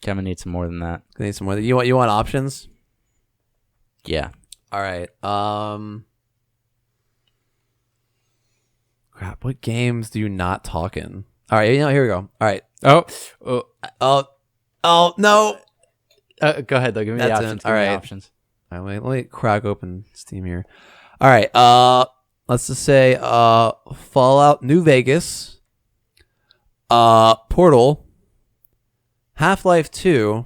Okay, I'm gonna need some more than that. I need some more. You want options? Yeah. All right. Crap. What games do you not talk in? All right. Here we go. All right. Oh no. Go ahead though. Give me the That's options. it. All right. Options. All right, let me crack open Steam here. All right. Let's just say Fallout New Vegas, Portal, Half-Life 2,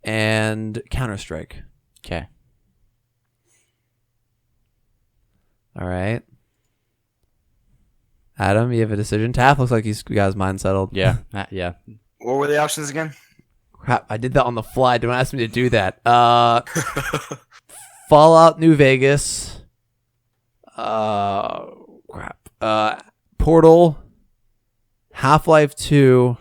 and Counter-Strike. Okay. All right. Adam, you have a decision? Taff looks like he's got his mind settled. Yeah. Yeah. what were the options again? Crap, I did that on the fly. Don't ask me to do that. Fallout New Vegas. Portal. Half-Life 2.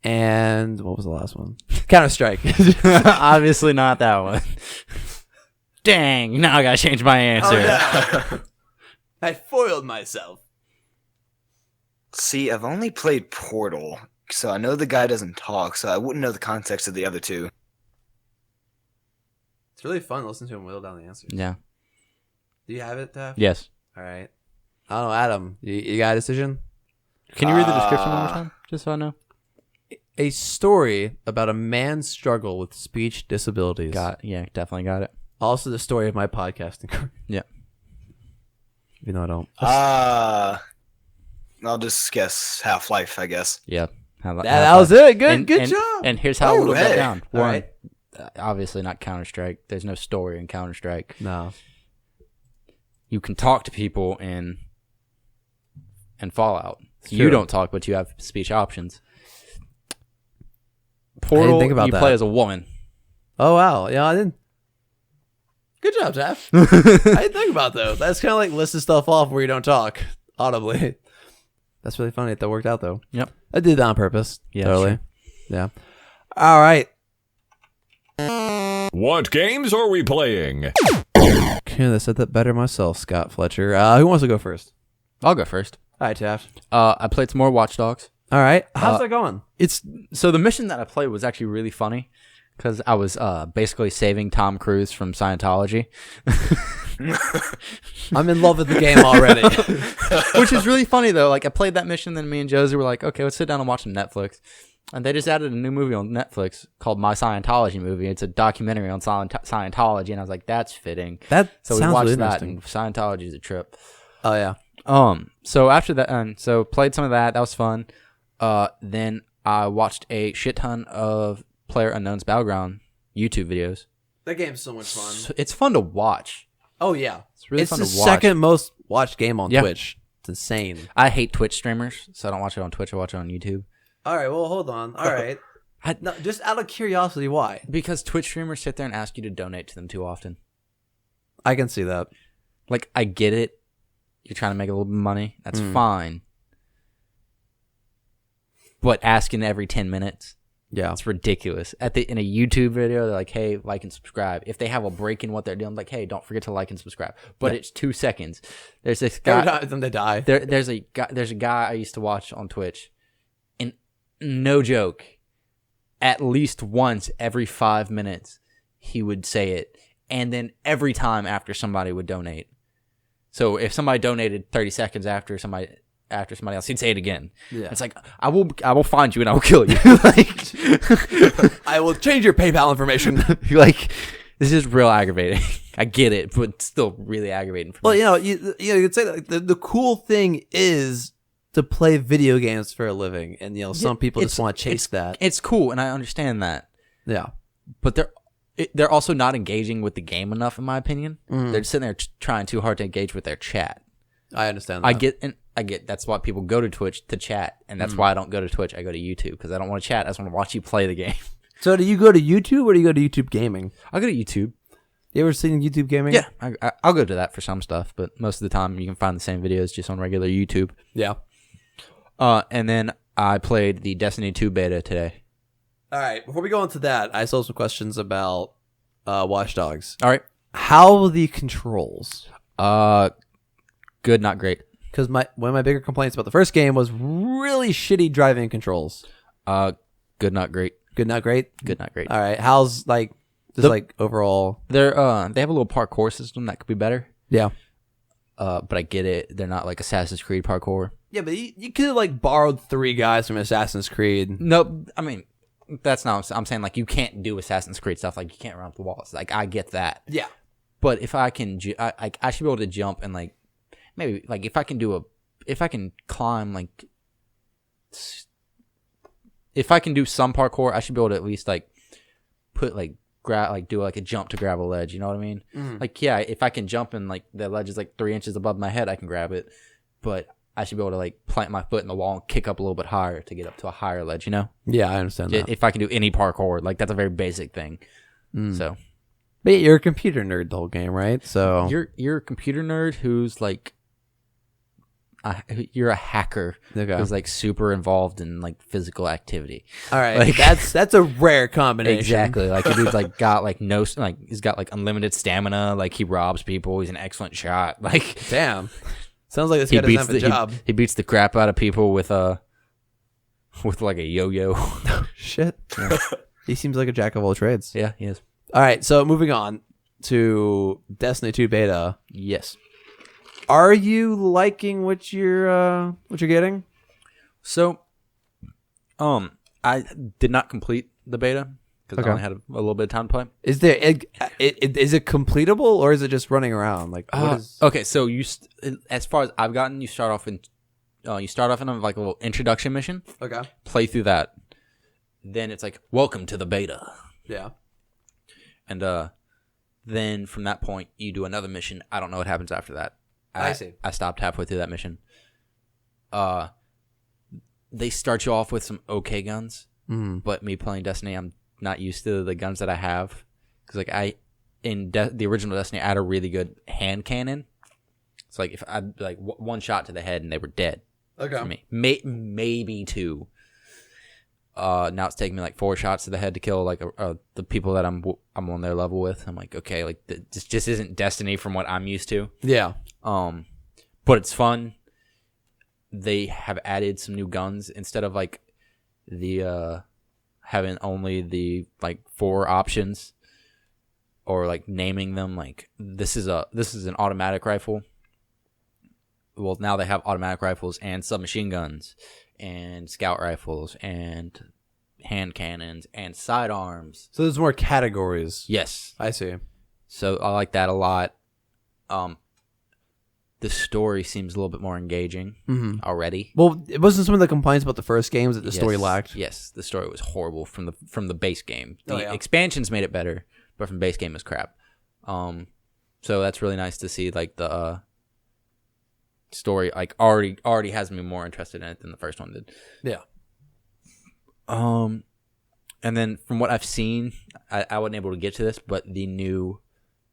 And what was the last one? Counter-Strike. Obviously not that one. Dang. Now I gotta change my answer. I foiled myself. See, I've only played Portal, so I know the guy doesn't talk, so I wouldn't know the context of the other two. It's really fun listening to him whittle down the answers. Yeah. Do you have it, Taff? Yes. All right. I don't know, Adam. You got a decision? Can you read the description one more time? Just so I know. A story about a man's struggle with speech disabilities. Yeah, definitely got it. Also the story of my podcasting career. Yeah. Even though I don't. I'll just guess Half-Life, I guess. Yeah. That was it. Good job. And here's how Oh, I whittled that hey. down. All One, right. obviously not Counter-Strike. There's no story in Counter-Strike. No. You can talk to people in Fallout. It's You true. don't talk, but you have speech options. I Portal, didn't think about you that. play as a woman. Oh, wow. Yeah, I didn't. Good job, Taff. I didn't think about those. That's kind of like listing stuff off where you don't talk audibly. That's really funny. That worked out, though. Yep. I did that on purpose. Yeah, Totally. sure. Yeah. All right. What games are we playing? Couldn't have said that better myself, Scott Fletcher. Who wants to go first? I'll go first. All right, Taff. I played some more Watch Dogs. All right. How's that going? It's so the mission that I played was actually really funny because I was basically saving Tom Cruise from Scientology, I'm in love with the game already. which is really funny though. Like I played that mission, then me and Josie were like, okay, let's sit down and watch some Netflix, and they just added a new movie on Netflix called My Scientology Movie. It's a documentary on Scientology, and I was like, that's fitting. That So we sounds watched really that, interesting. and Scientology is a trip. Oh yeah. So after that, so played some of that. That was fun. Then I watched a shit ton of PlayerUnknown's Battleground YouTube videos. That game's so much fun. So it's fun to watch. Oh yeah, It's really it's fun the to watch. second most watched game on Yeah. Twitch. It's insane. I hate Twitch streamers, so I don't watch it on Twitch. I watch it on YouTube. All right, well hold on. All right, no, just out of curiosity, why? Because Twitch streamers sit there and ask you to donate to them too often. I can see that. Like, I get it. You're trying to make a little bit of money. That's fine. But asking every 10 minutes, Yeah. it's ridiculous. In a YouTube video, they're like, hey, like and subscribe. If they have a break in what they're doing, like, hey, don't forget to like and subscribe. But it's 2 seconds. There's this Every guy. time them they die. There's a guy I used to watch on Twitch, and no joke, at least once every 5 minutes he would say it, and then every time after somebody would donate. So if somebody donated 30 seconds after somebody else, he'd say it again. Yeah. It's like, I will find you and I will kill you. Like, I will change your PayPal information. like, this is real aggravating. I get it, but it's still really aggravating for me. Well, you could say that the cool thing is to play video games for a living, and some people just want to chase that. It's cool, and I understand that. Yeah. But they're also not engaging with the game enough, in my opinion. They're just sitting there trying too hard to engage with their chat. I understand that. I get that's why people go to Twitch to chat, and that's why I don't go to Twitch. I go to YouTube because I don't want to chat. I just want to watch you play the game. So do you go to YouTube or do you go to YouTube Gaming? I go to YouTube. You ever seen YouTube Gaming? Yeah, I'll go to that for some stuff, but most of the time you can find the same videos just on regular YouTube. Yeah. And then I played the Destiny 2 beta today. All right. Before we go into that, I still have some questions about Watch Dogs. All right. How are the controls? Good, not great. Because one of my bigger complaints about the first game was really shitty driving controls. Good, not great. Good, not great. Good, not great. All right. How's overall? They have a little parkour system that could be better. Yeah. But I get it. They're not like Assassin's Creed parkour. Yeah, but you could have borrowed 3 guys from Assassin's Creed. No, I mean that's not. I'm saying like you can't do Assassin's Creed stuff. Like you can't run up the walls. Like I get that. Yeah. But if I can, I should be able to jump and like maybe like if I can climb like. If I can do some parkour, I should be able to at least like put like do like a jump to grab a ledge. You know what I mean? Mm-hmm. Like yeah, if I can jump and like the ledge is like 3 inches above my head, I can grab it. But I should be able to like plant my foot in the wall and kick up a little bit higher to get up to a higher ledge. You know? Yeah, I understand that. If I can do any parkour, like that's a very basic thing. So, But you're a computer nerd the whole game, right? So you're a computer nerd who's like. You're a hacker who's like super involved in like physical activity. All right, like, that's a rare combination. Exactly. Like the dude's like got like no like he's got like unlimited stamina. Like he robs people. He's an excellent shot. Like damn, sounds like this guy doesn't have a job. He beats the crap out of people with like a yo-yo. Shit. Yeah. He seems like a jack of all trades. Yeah, he is. All right, so moving on to Destiny 2 beta. Yes. Are you liking what you're getting? So, I did not complete the beta because I only had a little bit of time to play. Is it completable or is it just running around? Like, what is... Okay, so as far as I've gotten, you start off in like a little introduction mission. Okay. Play through that. Then it's like, welcome to the beta. Yeah. And then from that point, you do another mission. I don't know what happens after that. I see. I stopped halfway through that mission. They start you off with some okay guns, but me playing Destiny, I'm not used to the guns that I have. Because like the original Destiny, I had a really good hand cannon. It's like if I like one shot to the head and they were dead. Okay. For me, maybe 2. Now it's taking me like 4 shots to the head to kill like the people that I'm on their level with. I'm like, okay, like this just isn't Destiny from what I'm used to. Yeah. But it's fun. They have added some new guns instead of like the having only the like 4 options or like naming them. Like this is an automatic rifle. Well, now they have automatic rifles and submachine guns and scout rifles and hand cannons and sidearms. So there's more categories. Yes. I see. So I like that a lot. the story seems a little bit more engaging already. Well, it wasn't some of the complaints about the first games that the story lacked. Yes, the story was horrible from the base game. The yeah. expansions made it better, but from base game was crap. So that's really nice to see like the story like already has me more interested in it than the first one did. Yeah. And then from what I've seen, I wasn't able to get to this, but the new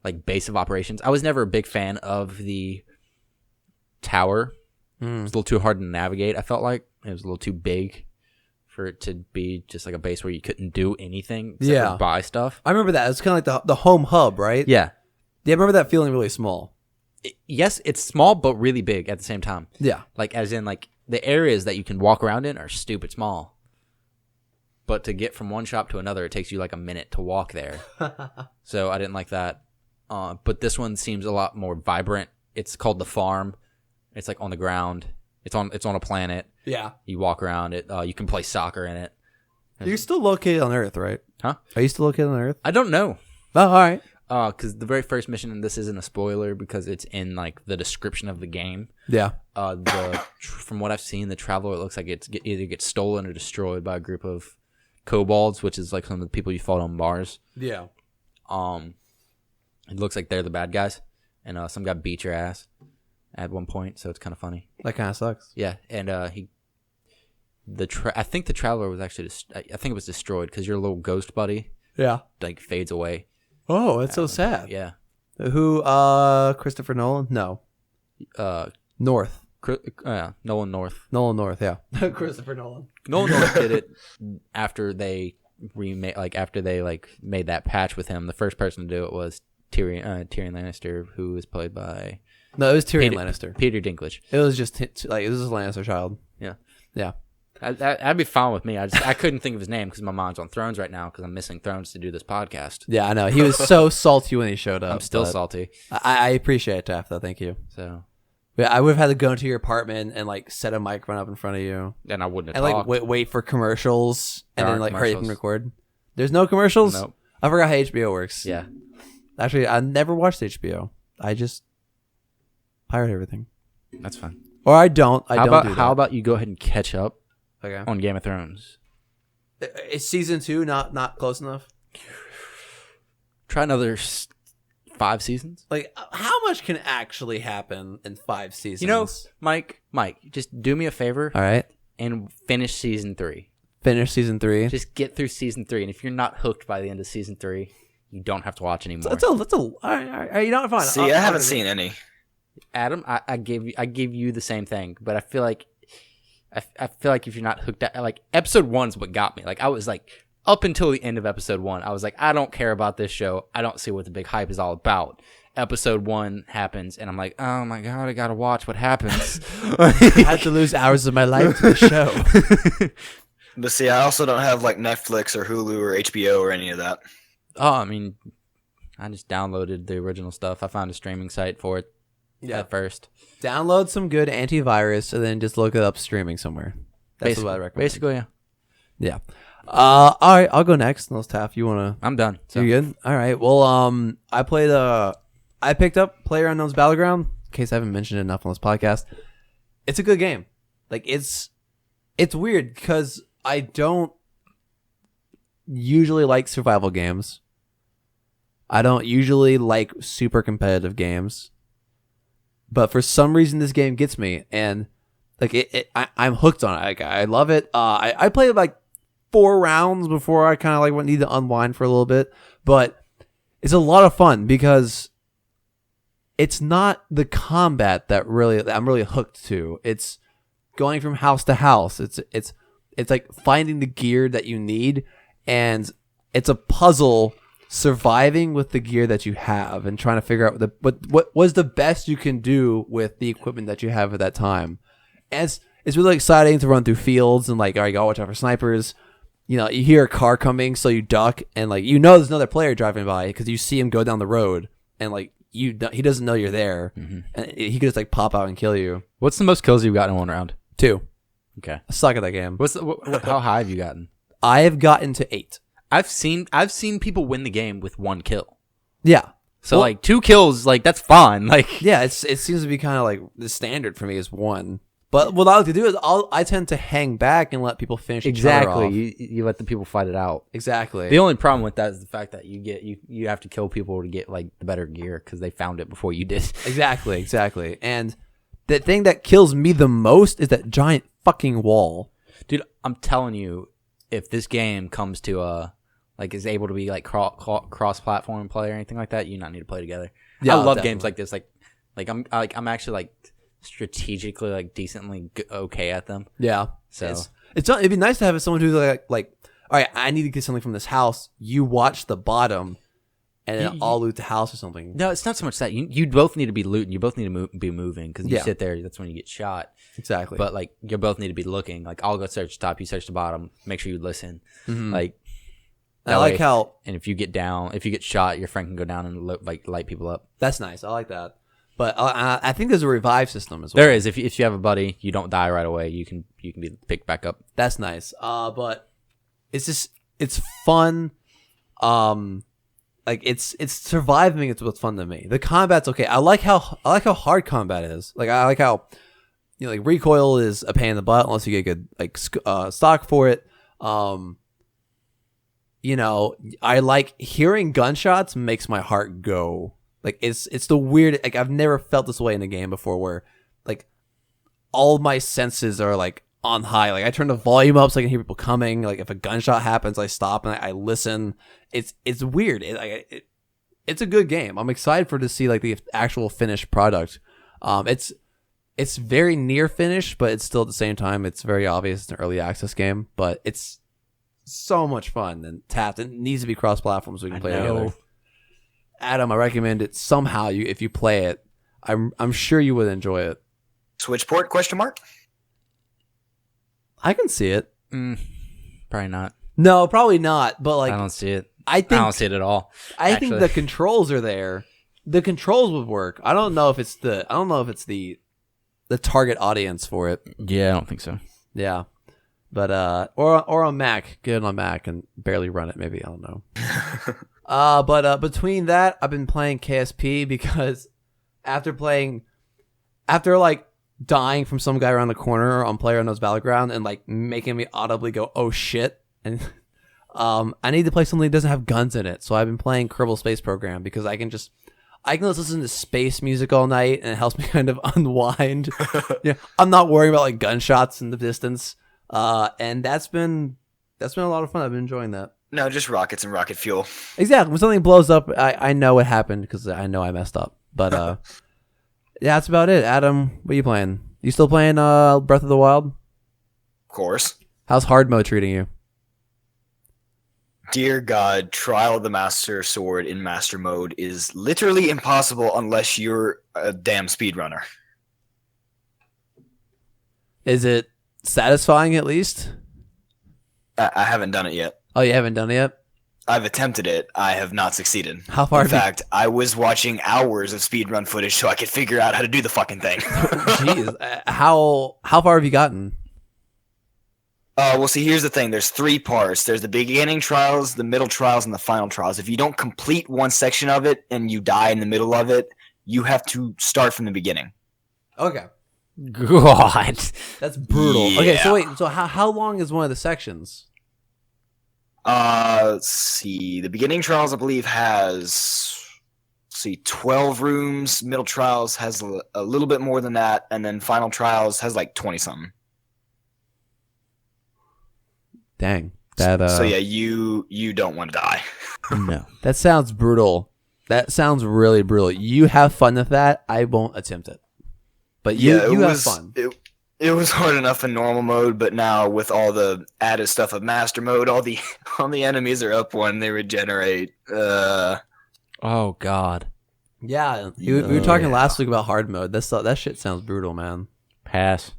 like base of operations. I was never a big fan of the tower. It was a little too hard to navigate. I felt like it was a little too big for it to be just like a base where you couldn't do anything except for buy stuff. I remember that. It's kind of like the home hub, right? Yeah. Yeah, I remember that feeling really small. Yes, it's small but really big at the same time. Yeah. Like as in like the areas that you can walk around in are stupid small. But to get from one shop to another, it takes you like a minute to walk there. So I didn't like that. But this one seems a lot more vibrant. It's called the farm. It's like on the ground. It's on a planet. Yeah. You walk around it. You can play soccer in it. You're still located on Earth, right? Huh? Are you still located on Earth? I don't know. Oh, all right. Because the very first mission, and this isn't a spoiler because it's in like the description of the game. Yeah. From what I've seen, the Traveler, it looks like either gets stolen or destroyed by a group of kobolds, which is like some of the people you fought on Mars. Yeah. It looks like they're the bad guys, and some guy beat your ass at one point, so it's kind of funny. That kind of sucks. Yeah, and I think the Traveler was actually I think it was destroyed because your little ghost buddy Yeah. like fades away. Oh, that's so sad. Yeah. Who? Christopher Nolan? No. North. Nolan North. Nolan North. Yeah. Christopher Nolan. Nolan North did it after they made that patch with him. The first person to do it was Tyrion Lannister, who was played by No, it was Tyrion Lannister. Peter Dinklage. It was just like it was a Lannister child. Yeah. Yeah. That'd be fine with me. I couldn't think of his name because my mind's on Thrones right now because I'm missing Thrones to do this podcast. Yeah, I know. He was so salty when he showed up. I'm still salty. I appreciate it, Taff, though. Thank you. So yeah, I would have had to go into your apartment and like set a microphone up in front of you. And I wouldn't have and talked. like wait for commercials and There then like aren't hurry up and commercials. record. There's no commercials? Nope. I forgot how HBO works. Yeah. Actually, I never watched HBO. I just pirate everything. That's fine. Or I don't. I don't do that. How about you go ahead and catch up Okay. on Game of Thrones? Is season 2 not close enough? Try another 5 seasons. Like, how much can actually happen in 5 seasons? You know, Mike, just do me a favor All right. and finish season 3. Finish season 3. Just get through season 3, and if you're not hooked by the end of season 3, you don't have to watch anymore. That's a. All right, you know what? Fine. See, I haven't seen any. Adam, I gave you the same thing, but I feel like if you're not hooked, like episode 1's what got me. Like I was like up until the end of episode 1, I was like, I don't care about this show. I don't see what the big hype is all about. Episode 1 happens, and I'm like, oh my god, I gotta watch what happens. I had to lose hours of my life to the show. But see, I also don't have like Netflix or Hulu or HBO or any of that. Oh, I mean, I just downloaded the original stuff. I found a streaming site for it at first. Download some good antivirus and then just look it up streaming somewhere. That's what I recommend. Basically, yeah. Yeah. All right, I'll go next. Unless Taff, you wanna? I'm done. So. You good? All right. Well, I picked up PlayerUnknown's Battleground. In case I haven't mentioned it enough on this podcast, it's a good game. Like it's weird because I don't usually like survival games. I don't usually like super competitive games. But for some reason, this game gets me, and like I'm hooked on it. Like, I love it. I played like 4 rounds before I kind of like need to unwind for a little bit, but it's a lot of fun because it's not the combat that I'm really hooked to. It's going from house to house. It's like finding the gear that you need, and it's a puzzle surviving with the gear that you have and trying to figure out what was the best you can do with the equipment that you have at that time. And it's really exciting to run through fields and like, all right, you gotta watch out for snipers. You know, you hear a car coming, so you duck, and like there's another player driving by because you see him go down the road, and like he doesn't know you're there, and he could just like pop out and kill you. What's the most kills you've gotten in one round? 2. Okay. I suck at that game. How high have you gotten? I have gotten to 8. I've seen people win the game with 1 kill. Yeah. So Well- like 2 kills, like that's fine. Like Yeah, it seems to be kind of like the standard for me is 1. But what I like to do is I tend to hang back and let people finish each other off. You let the people fight it out. Exactly. The only problem with that is the fact that you have to kill people to get like the better gear because they found it before you did. Exactly. And the thing that kills me the most is that giant fucking wall. Dude, I'm telling you, if this game comes to like is able to be like cross-platform play or anything like that, you not need to play together. Yeah, I love definitely. games like this. Like I'm actually like strategically like decently okay at them. Yeah. So It'd be nice to have someone who's like, all right, I need to get something from this house. You watch the bottom, and then I'll loot the house or something. no, it's not so much that you both need to be looting. You both need to be moving because you sit there. That's when you get shot. Exactly. But like you both need to be looking. Like I'll go search the top, you search the bottom. Make sure you listen. Like I like how and if you get shot, your friend can go down and light people up. that's nice. I like that. But I think there's a revive system as well. There is. If you have a buddy, you don't die right away. You can be picked back up. That's nice. But it's fun. Like it's surviving. It's what's fun to me. The combat's okay. I like how hard combat is. Like I like how like recoil is a pain in the butt unless you get good like stock for it. I like hearing gunshots makes my heart go. Like it's the weird. Like I've never felt this way in a game before, where like all my senses are like on high. Like I turn the volume up so I can hear people coming. Like if a gunshot happens, I stop and I listen. It's weird. It's a good game. I'm excited to see like the actual finished product. It's very near finished, but it's still at the same time it's very obvious it's an early access game. But it's so much fun and tapped. It needs to be cross platforms so we can play together. Adam, I recommend it somehow. If you play it, I'm sure you would enjoy it. Switch port? Question mark. I can see it. Probably not. No, probably not. But like, I don't see it. I don't see it at all. I think the controls are there. The controls would work. I don't know if it's the target audience for it. Yeah, I don't think so. Yeah, but or on Mac, get it on Mac and barely run it. Maybe I don't know. But between that, I've been playing KSP because after like dying from some guy around the corner on PlayerUnknown's Battleground and like making me audibly go, oh shit, and I need to play something that doesn't have guns in it. So I've been playing Kerbal Space Program because I can listen to space music all night and it helps me kind of unwind. Yeah, I'm not worrying about like gunshots in the distance. And that's been a lot of fun. I've been enjoying that. No, just rockets and rocket fuel. Exactly. When something blows up, I know what happened because I know I messed up. But yeah, that's about it. Adam, what are you playing? You still playing Breath of the Wild? Of course. How's hard mode treating you? Dear God, Trial of the Master Sword in Master Mode is literally impossible unless you're a damn speedrunner. Is it satisfying at least? I haven't done it yet. Oh, you haven't done it yet? I've attempted it. I have not succeeded. How far In have you- fact, I was watching hours of speedrun footage so I could figure out how to do the fucking thing. Jeez, how far have you gotten? Well, see, here's the thing. There's 3 parts. There's the beginning trials, the middle trials, and the final trials. If you don't complete one section of it and you die in the middle of it, you have to start from the beginning. Okay. God, That's brutal. Yeah. Okay, so wait, so how long is one of the sections? Let's see. The beginning trials, I believe, has 12 rooms. Middle trials has a little bit more than that, and then final trials has like 20 something. Dang. That So yeah, you don't want to die. no. that sounds brutal. That sounds really brutal. You have fun with that. I won't attempt it. But you have fun. It was hard enough in normal mode, but now with all the added stuff of master mode, all the enemies are up one. They regenerate. Oh God. Yeah, we were talking last week about hard mode. That shit sounds brutal, man. Pass.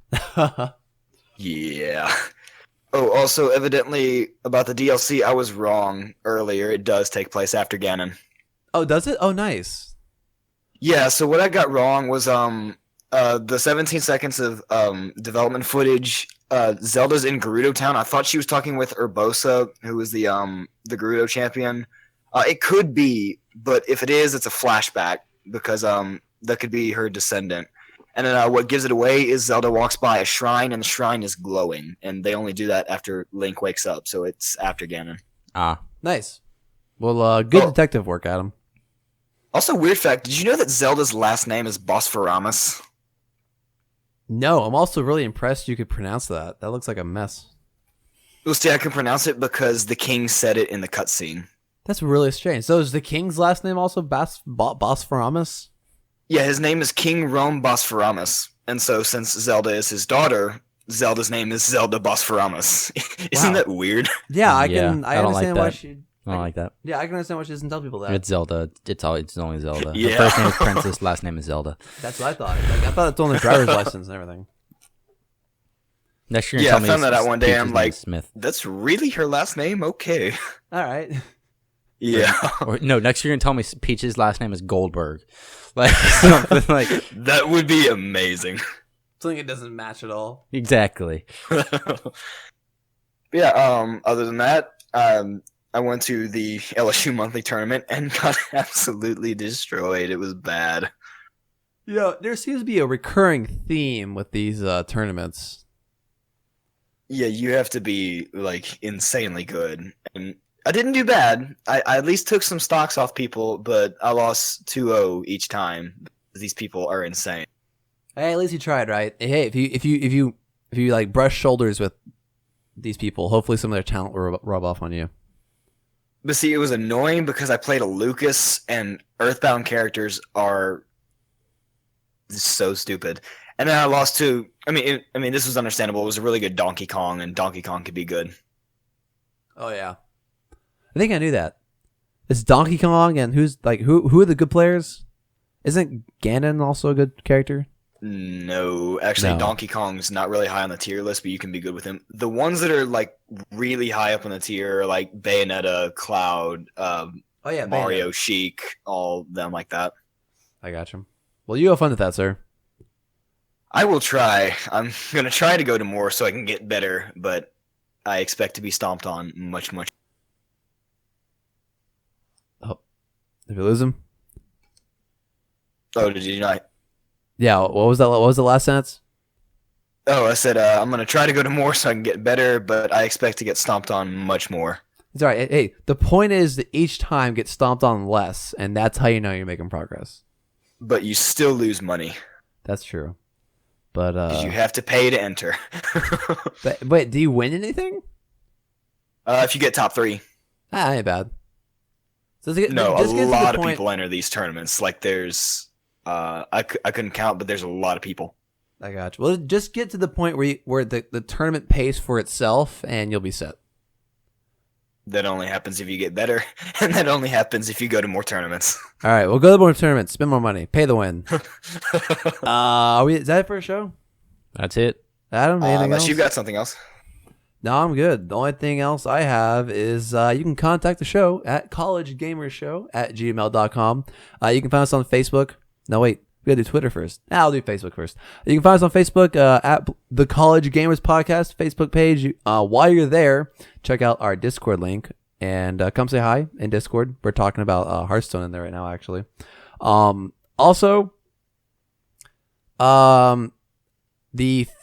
Yeah. Oh, also, evidently about the DLC, I was wrong earlier. It does take place after Ganon. Oh, does it? Oh, nice. Yeah. So what I got wrong was the 17 seconds of development footage. Zelda's in Gerudo Town. I thought she was talking with Urbosa, who was the Gerudo champion. It could be but if it is, it's a flashback because that could be her descendant. And then what gives it away is Zelda walks by a shrine, and the shrine is glowing, and they only do that after Link wakes up, so it's after Ganon. Ah, Nice. Well, good detective work, Adam. Also, weird fact: did you know that Zelda's last name is Bosphoramos? No, I'm also really impressed you could pronounce that. That looks like a mess. Well, see, I can pronounce it because the king said it in the cutscene. That's really strange. So is the king's last name also Bosphoramos? Yeah, his name is King Rome Bosphoramos, and so since Zelda is his daughter, Zelda's name is Zelda Bosphoramos. Isn't that weird? Yeah, I Yeah, can. I I don't like understand why that. she. I don't like that. Yeah, I can understand why she doesn't tell people that. It's Zelda. It's only Zelda. Yeah. Her first name is Princess. Last name is Zelda. That's what I thought. Like, I thought it's on the driver's license and everything. Next year, Yeah, tell I me found that out one day. Peach's I'm name like, is Smith. that's really her last name? Okay. All right. Yeah. Or no, next year, you're gonna tell me Peach's last name is Goldberg. Like something like That would be amazing. Something it doesn't match at all. exactly. Yeah, other than that, I went to the LSU monthly tournament and got absolutely destroyed. It was bad. Yeah, there seems to be a recurring theme with these tournaments. Yeah, you have to be like insanely good. And I didn't do bad. I at least took some stocks off people, but I lost 2-0 each time. These people are insane. Hey, at least you tried, right? Hey, if you like brush shoulders with these people, hopefully some of their talent will rub off on you. But see, it was annoying because I played a Lucas, and Earthbound characters are so stupid. And then I lost to. I mean, this was understandable. It was a really good Donkey Kong, and Donkey Kong could be good. Oh yeah, I think I knew that. It's Donkey Kong, and who are the good players? Isn't Ganon also a good character? No, actually, No. Donkey Kong's not really high on the tier list, but you can be good with him. The ones that are like really high up on the tier, are like Bayonetta, Cloud, Oh yeah, Mario, Sheik, all them like that. I got you. Well, you have fun with that, sir. I will try. I'm gonna try to go to more so I can get better, but I expect to be stomped on much. Did we lose him? Oh, did you not? Yeah. What was that? What was the last sentence? Oh, I said I'm gonna try to go to more so I can get better, but I expect to get stomped on much more. It's all right. Hey, the point is that each time get stomped on less, and that's how you know you're making progress. But you still lose money That's true. But because you have to pay to enter. but wait, do you win anything? If you get top 3. Ah, ain't bad. So No, just a get to the lot of point- people enter these tournaments. Like there's, I couldn't count, but there's a lot of people. I got you. Well, just get to the point where the tournament pays for itself, and you'll be set. That only happens if you get better, and that only happens if you go to more tournaments. All right, we'll go to more tournaments, spend more money, pay the win. Is that it for a show? That's it. Adam, anything Unless else? you've got something else. No, I'm good. The only thing else I have is you can contact the show at collegegamershow@gmail.com. You can find us on Facebook. No, wait. We gotta do Twitter first. I'll do Facebook first. You can find us on Facebook at the College Gamers Podcast Facebook page. While you're there, check out our Discord link and come say hi in Discord. We're talking about Hearthstone in there right now, actually. Also, the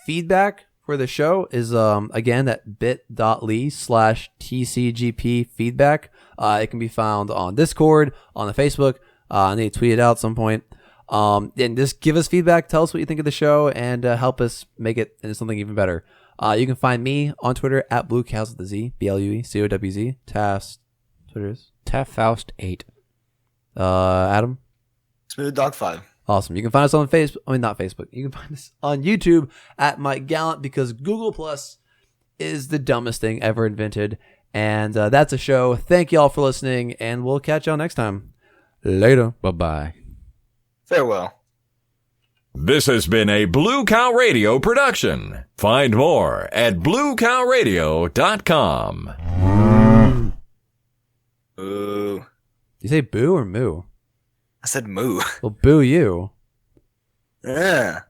feedback for the show is again at bit.ly/TCGP feedback. It can be found on Discord, on the Facebook. I need to tweet it out at some point. And just give us feedback, tell us what you think of the show, and help us make it into something even better. You can find me on Twitter at BlueCows with the Z, BlueCowz. Tast, Twitter is Faust8. Adam. Smooth Dog 5. Awesome. You can find us on Facebook. I mean, not Facebook. You can find us on YouTube at Mike Gallant because Google Plus is the dumbest thing ever invented. And that's a show. Thank you all for listening, and we'll catch y'all next time. Later. Bye-bye. Farewell. This has been a Blue Cow Radio production. Find more at bluecowradio.com. Ooh. You say boo or moo? I said moo. Well, boo you. Yeah.